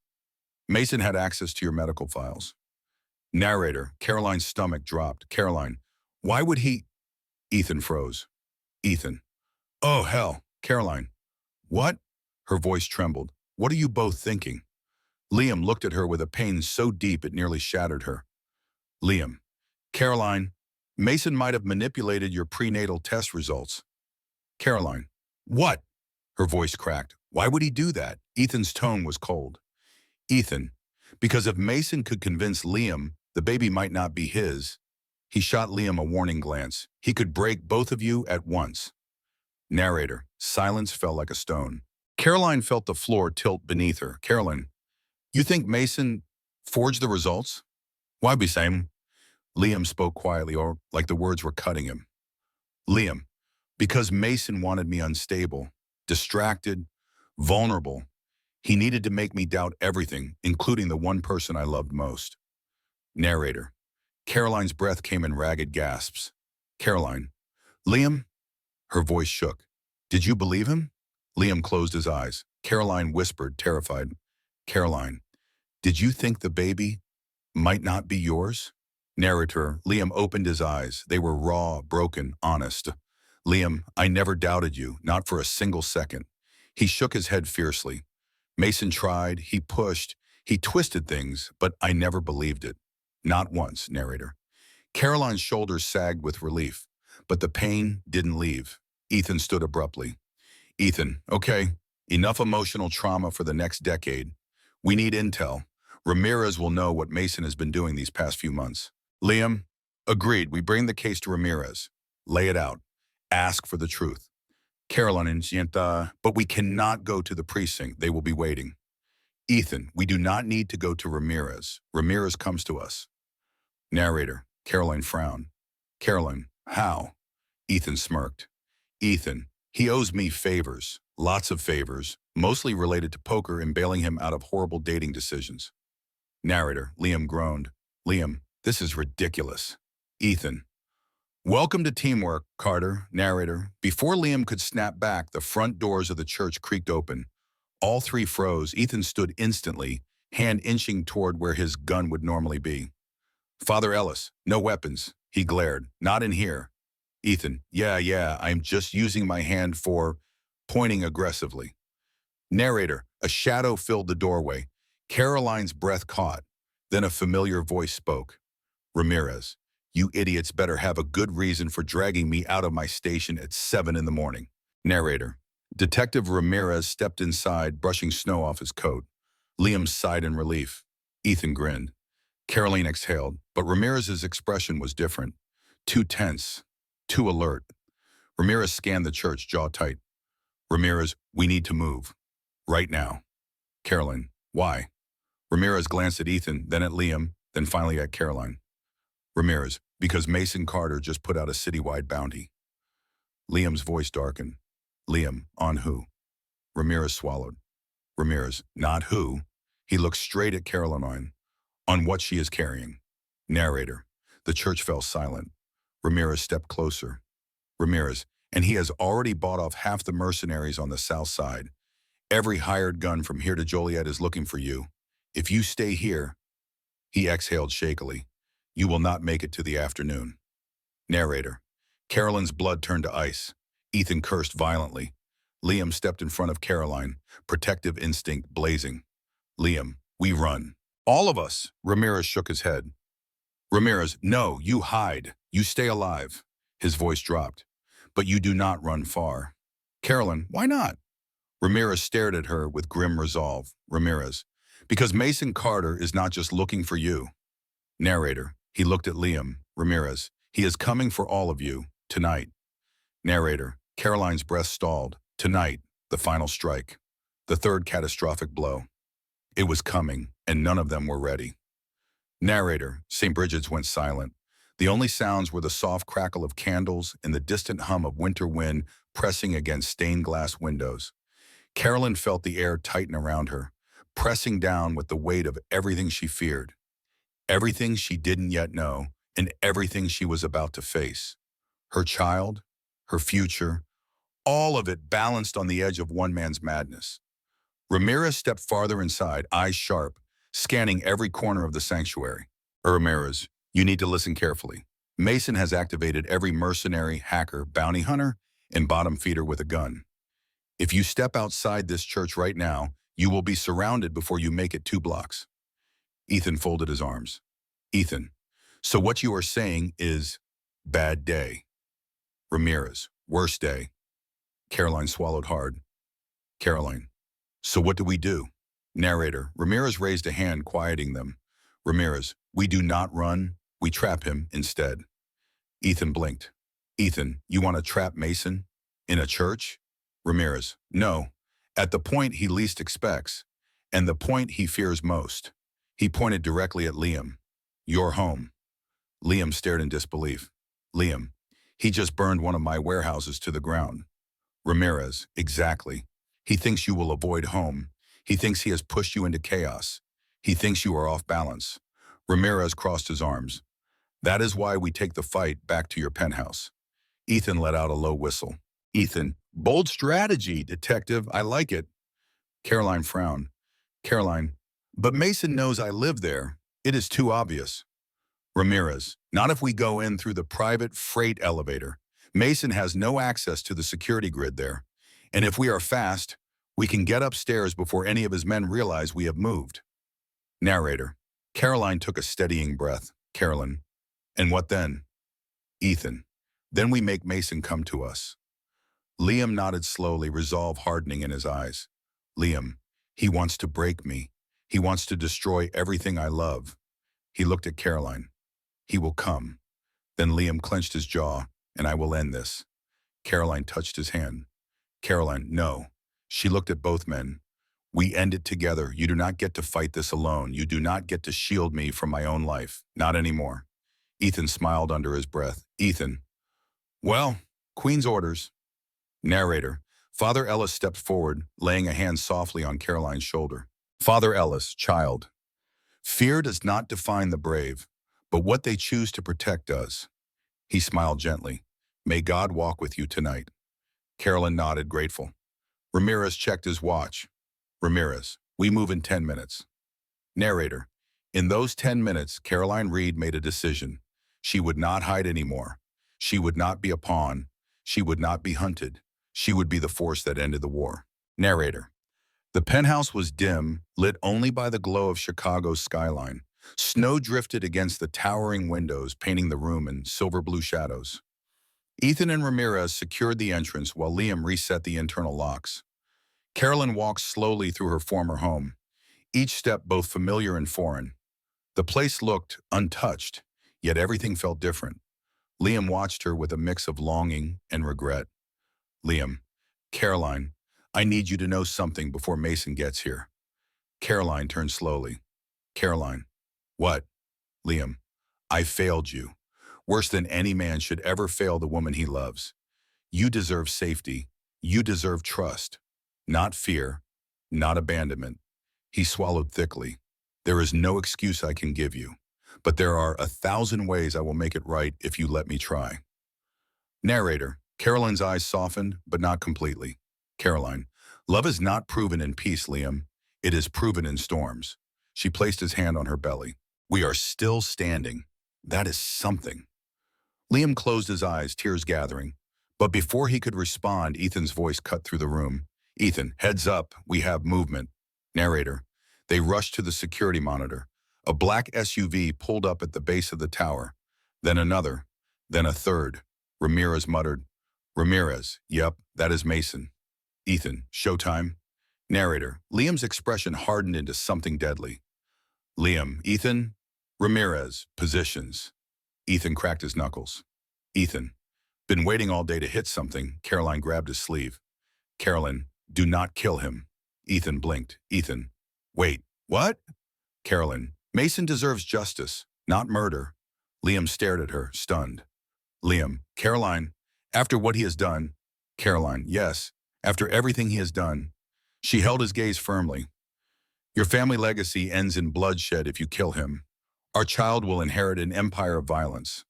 Mason had access to your medical files. Narrator, Caroline's stomach dropped. Caroline, why would he? Ethan froze. Ethan, oh hell. Caroline, what? Her voice trembled. What are you both thinking? Liam looked at her with a pain so deep it nearly shattered her. Liam, Caroline, Mason might have manipulated your prenatal test results. Caroline, what? Her voice cracked. Why would he do that? Ethan's tone was cold. Ethan, because if Mason could convince Liam the baby might not be his, he shot Liam a warning glance. He could break both of you at once. Narrator, silence fell like a stone. Caroline felt the floor tilt beneath her. Caroline, you think Mason forged the results? Why be same? Liam spoke quietly, or like the words were cutting him. Liam, because Mason wanted me unstable, distracted, vulnerable. He needed to make me doubt everything, including the one person I loved most. Narrator, Caroline's breath came in ragged gasps. Caroline, Liam? Her voice shook. Did you believe him? Liam closed his eyes. Caroline whispered, terrified. Caroline, did you think the baby might not be yours? Narrator, Liam opened his eyes. They were raw, broken, honest. Liam, I never doubted you, not for a single second. He shook his head fiercely. Mason tried, he pushed, he twisted things, but I never believed it. Not once, narrator. Caroline's shoulders sagged with relief, but the pain didn't leave. Ethan stood abruptly. Ethan, okay, enough emotional trauma for the next decade. We need intel. Ramirez will know what Mason has been doing these past few months. Liam, agreed, we bring the case to Ramirez. Lay it out. Ask for the truth. Caroline, but we cannot go to the precinct. They will be waiting. Ethan, we do not need to go to Ramirez. Ramirez comes to us. Narrator, Caroline frowned. Caroline, how? Ethan smirked. Ethan, he owes me favors, lots of favors, mostly related to poker and bailing him out of horrible dating decisions. Narrator, Liam groaned. Liam, this is ridiculous. Ethan, welcome to teamwork, Carter. Narrator, before Liam could snap back, the front doors of the church creaked open. All three froze. Ethan stood instantly, hand inching toward where his gun would normally be. Father Ellis, no weapons. He glared. Not in here. Ethan, yeah, I'm just using my hand for pointing aggressively. Narrator, a shadow filled the doorway. Caroline's breath caught. Then a familiar voice spoke. Ramirez, you idiots better have a good reason for dragging me out of my station at 7 in the morning. Narrator, Detective Ramirez stepped inside, brushing snow off his coat. Liam sighed in relief. Ethan grinned. Caroline exhaled, but Ramirez's expression was different. Too tense, too alert. Ramirez scanned the church, jaw tight. Ramirez, we need to move. Right now. Caroline, why? Ramirez glanced at Ethan, then at Liam, then finally at Caroline. Ramirez, because Mason Carter just put out a citywide bounty. Liam's voice darkened. Liam, on who? Ramirez swallowed. Ramirez, not who. He looked straight at Caroline. On what she is carrying. Narrator, the church fell silent. Ramirez stepped closer. Ramirez, and he has already bought off half the mercenaries on the south side. Every hired gun from here to Joliet is looking for you. If you stay here, he exhaled shakily, you will not make it to the afternoon. Narrator, Caroline's blood turned to ice. Ethan cursed violently. Liam stepped in front of Caroline, protective instinct blazing. Liam, we run. All of us. Ramirez shook his head. Ramirez, no, you hide. You stay alive. His voice dropped. But you do not run far. Caroline, why not? Ramirez stared at her with grim resolve. Ramirez, because Mason Carter is not just looking for you. Narrator, he looked at Liam. Ramirez, he is coming for all of you, tonight. Narrator, Caroline's breath stalled. Tonight, the final strike. The third catastrophic blow. It was coming, and none of them were ready. Narrator, St. Bridget's went silent. The only sounds were the soft crackle of candles and the distant hum of winter wind pressing against stained glass windows. Carolyn felt the air tighten around her, pressing down with the weight of everything she feared, everything she didn't yet know, and everything she was about to face. Her child, her future, all of it balanced on the edge of one man's madness. Ramirez stepped farther inside, eyes sharp, scanning every corner of the sanctuary. Ramirez, you need to listen carefully. Mason has activated every mercenary, hacker, bounty hunter, and bottom feeder with a gun. If you step outside this church right now, you will be surrounded before you make it 2 blocks. Ethan folded his arms. Ethan, so what you are saying is bad day. Ramirez, worst day. Caroline swallowed hard. Caroline, so what do we do? Narrator, Ramirez raised a hand, quieting them. Ramirez, we do not run, we trap him instead. Ethan blinked. Ethan, you want to trap Mason? In a church? Ramirez, no. At the point he least expects, and the point he fears most. He pointed directly at Liam. Your home. Liam stared in disbelief. Liam, he just burned one of my warehouses to the ground. Ramirez, exactly. He thinks you will avoid home. He thinks he has pushed you into chaos. He thinks you are off balance. Ramirez crossed his arms. That is why we take the fight back to your penthouse. Ethan let out a low whistle. Ethan, bold strategy, detective. I like it. Caroline frowned. Caroline, but Mason knows I live there. It is too obvious. Ramirez, not if we go in through the private freight elevator. Mason has no access to the security grid there. And if we are fast, we can get upstairs before any of his men realize we have moved. Narrator, Caroline took a steadying breath. Caroline, and what then? Ethan, then we make Mason come to us. Liam nodded slowly, resolve hardening in his eyes. Liam, he wants to break me. He wants to destroy everything I love. He looked at Caroline. He will come. Then Liam clenched his jaw, and I will end this. Caroline touched his hand. Caroline, no. She looked at both men. We end it together. You do not get to fight this alone. You do not get to shield me from my own life. Not anymore. Ethan smiled under his breath. Ethan. Well, Queen's orders. Narrator. Father Ellis stepped forward, laying a hand softly on Caroline's shoulder. Father Ellis, child. Fear does not define the brave, but what they choose to protect does. He smiled gently. May God walk with you tonight. Carolyn nodded, grateful. Ramirez checked his watch. Ramirez, we move in 10 minutes. Narrator. In those 10 minutes, Caroline Reed made a decision. She would not hide anymore. She would not be a pawn. She would not be hunted. She would be the force that ended the war. Narrator. The penthouse was dim, lit only by the glow of Chicago's skyline. Snow drifted against the towering windows, painting the room in silver blue shadows. Ethan and Ramirez secured the entrance while Liam reset the internal locks. Carolyn walked slowly through her former home, each step both familiar and foreign. The place looked untouched, yet everything felt different. Liam watched her with a mix of longing and regret. Liam, Caroline, I need you to know something before Mason gets here. Caroline turned slowly. Caroline, what? Liam, I failed you. Worse than any man should ever fail the woman he loves. You deserve safety. You deserve trust. Not fear, not abandonment. He swallowed thickly. There is no excuse I can give you, but there are 1,000 ways I will make it right if you let me try. Narrator. Caroline's eyes softened, but not completely. Caroline. Love is not proven in peace, Liam. It is proven in storms. She placed his hand on her belly. We are still standing. That is something. Liam closed his eyes, tears gathering. But before he could respond, Ethan's voice cut through the room. Ethan, heads up, we have movement. Narrator. They rushed to the security monitor. A black SUV pulled up at the base of the tower. Then another. Then a third. Ramirez muttered. Ramirez, yep, that is Mason. Ethan, showtime. Narrator. Liam's expression hardened into something deadly. Liam, Ethan. Ramirez, positions. Ethan cracked his knuckles. Ethan. Been waiting all day to hit something. Caroline grabbed his sleeve. Caroline, do not kill him. Ethan blinked. Ethan. Wait, what? Caroline. Mason deserves justice, not murder. Liam stared at her, stunned. Liam, Caroline, after what he has done. Caroline, yes, after everything he has done. She held his gaze firmly. Your family legacy ends in bloodshed if you kill him. Our child will inherit an empire of violence.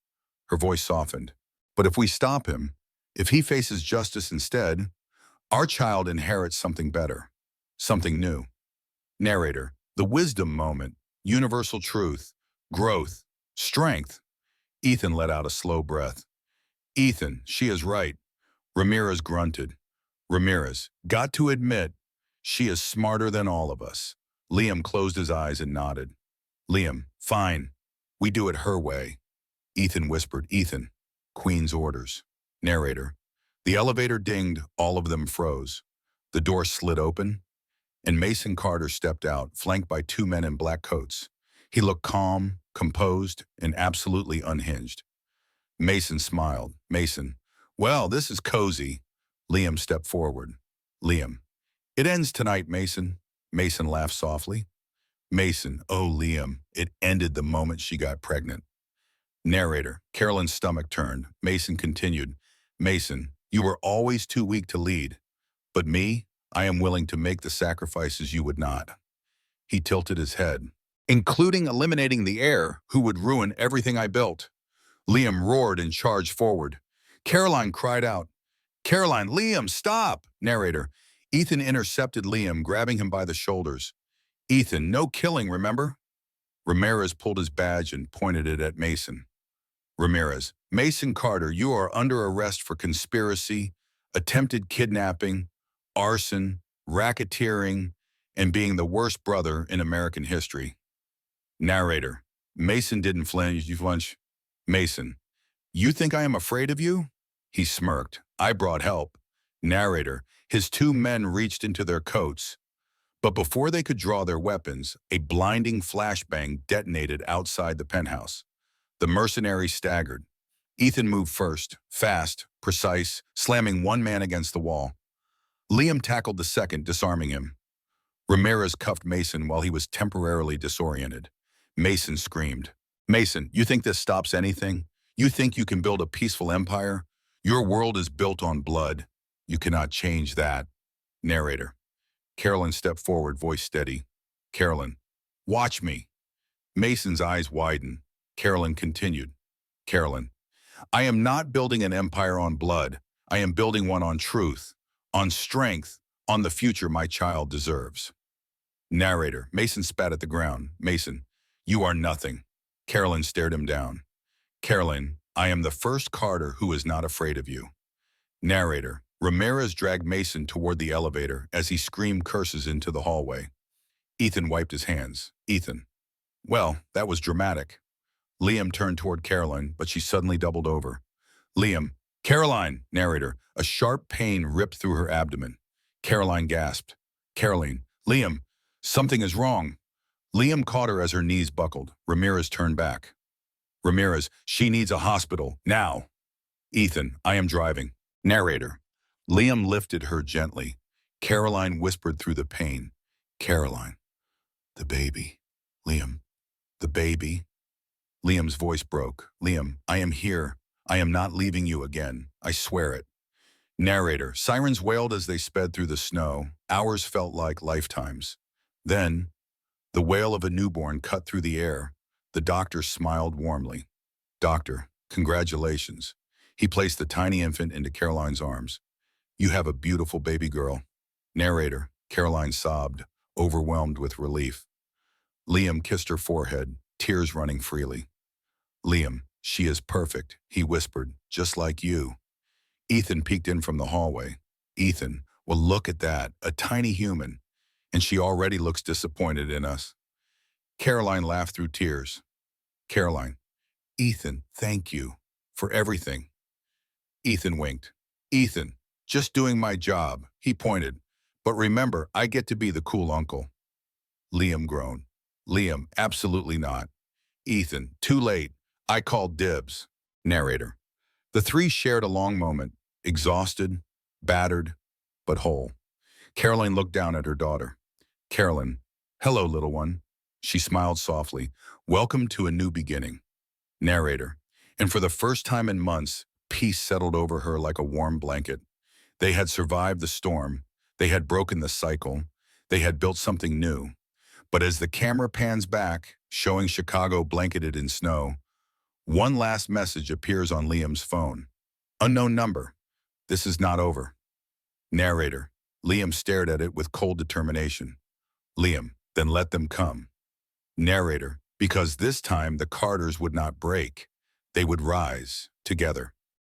Her voice softened. But if we stop him, if he faces justice instead, our child inherits something better, something new. Narrator, the wisdom moment, universal truth, growth, strength. Ethan let out a slow breath. Ethan, she is right. Ramirez grunted. Ramirez, got to admit, she is smarter than all of us. Liam closed his eyes and nodded. Liam, fine. We do it her way. Ethan whispered, Ethan, Queen's orders. Narrator, the elevator dinged, all of them froze. The door slid open, and Mason Carter stepped out, flanked by two men in black coats. He looked calm, composed, and absolutely unhinged. Mason smiled. Mason, well, this is cozy. Liam stepped forward. Liam, it ends tonight, Mason. Mason laughed softly. Mason, oh, Liam, it ended the moment she got pregnant. Narrator, Carolyn's stomach turned. Mason continued. Mason, you were always too weak to lead. But me, I am willing to make the sacrifices you would not. He tilted his head. Including eliminating the heir who would ruin everything I built. Liam roared and charged forward. Caroline cried out. Caroline, Liam, stop! Narrator. Ethan intercepted Liam, grabbing him by the shoulders. Ethan, no killing, remember? Ramirez pulled his badge and pointed it at Mason. Ramirez, Mason Carter, you are under arrest for conspiracy, attempted kidnapping, arson, racketeering, and being the worst brother in American history. Narrator, Mason didn't flinch. You flinch? Mason, you think I am afraid of you? He smirked. I brought help. Narrator, his two men reached into their coats. But before they could draw their weapons, a blinding flashbang detonated outside the penthouse. The mercenaries staggered. Ethan moved first, fast, precise, slamming one man against the wall. Liam tackled the second, disarming him. Ramirez cuffed Mason while he was temporarily disoriented. Mason screamed. Mason, you think this stops anything? You think you can build a peaceful empire? Your world is built on blood. You cannot change that. Narrator. Carolyn stepped forward, voice steady. Carolyn, watch me. Mason's eyes widened. Carolyn continued. Carolyn, I am not building an empire on blood. I am building one on truth, on strength, on the future my child deserves. Narrator. Mason spat at the ground. Mason, you are nothing. Carolyn stared him down. Carolyn, I am the first Carter who is not afraid of you. Narrator. Ramirez dragged Mason toward the elevator as he screamed curses into the hallway. Ethan wiped his hands. Ethan. Well, that was dramatic. Liam turned toward Caroline, but she suddenly doubled over. Liam. Caroline. Narrator. A sharp pain ripped through her abdomen. Caroline gasped. Caroline. Liam. Something is wrong. Liam caught her as her knees buckled. Ramirez turned back. Ramirez. She needs a hospital. Now. Ethan. I am driving. Narrator. Liam lifted her gently. Caroline whispered through the pain. Caroline. The baby. Liam. The baby. Liam's voice broke. Liam, I am here. I am not leaving you again. I swear it. Narrator. Sirens wailed as they sped through the snow. Hours felt like lifetimes. Then, the wail of a newborn cut through the air. The doctor smiled warmly. Doctor, congratulations. He placed the tiny infant into Caroline's arms. You have a beautiful baby girl. Narrator. Caroline sobbed, overwhelmed with relief. Liam kissed her forehead, tears running freely. Liam, she is perfect, he whispered, just like you. Ethan peeked in from the hallway. Ethan, well, look at that, a tiny human. And she already looks disappointed in us. Caroline laughed through tears. Caroline, Ethan, thank you for everything. Ethan winked. Ethan, just doing my job, he pointed. But remember, I get to be the cool uncle. Liam groaned. Liam, absolutely not. Ethan, too late. I called dibs. Narrator. The three shared a long moment, exhausted, battered, but whole. Caroline looked down at her daughter. Caroline, hello, little one. She smiled softly. Welcome to a new beginning. Narrator. And for the first time in months, peace settled over her like a warm blanket. They had survived the storm. They had broken the cycle. They had built something new. But as the camera pans back, showing Chicago blanketed in snow, one last message appears on Liam's phone. Unknown number. This is not over. Narrator. Liam stared at it with cold determination. Liam, then let them come. Narrator. Because this time the Carters would not break. They would rise together.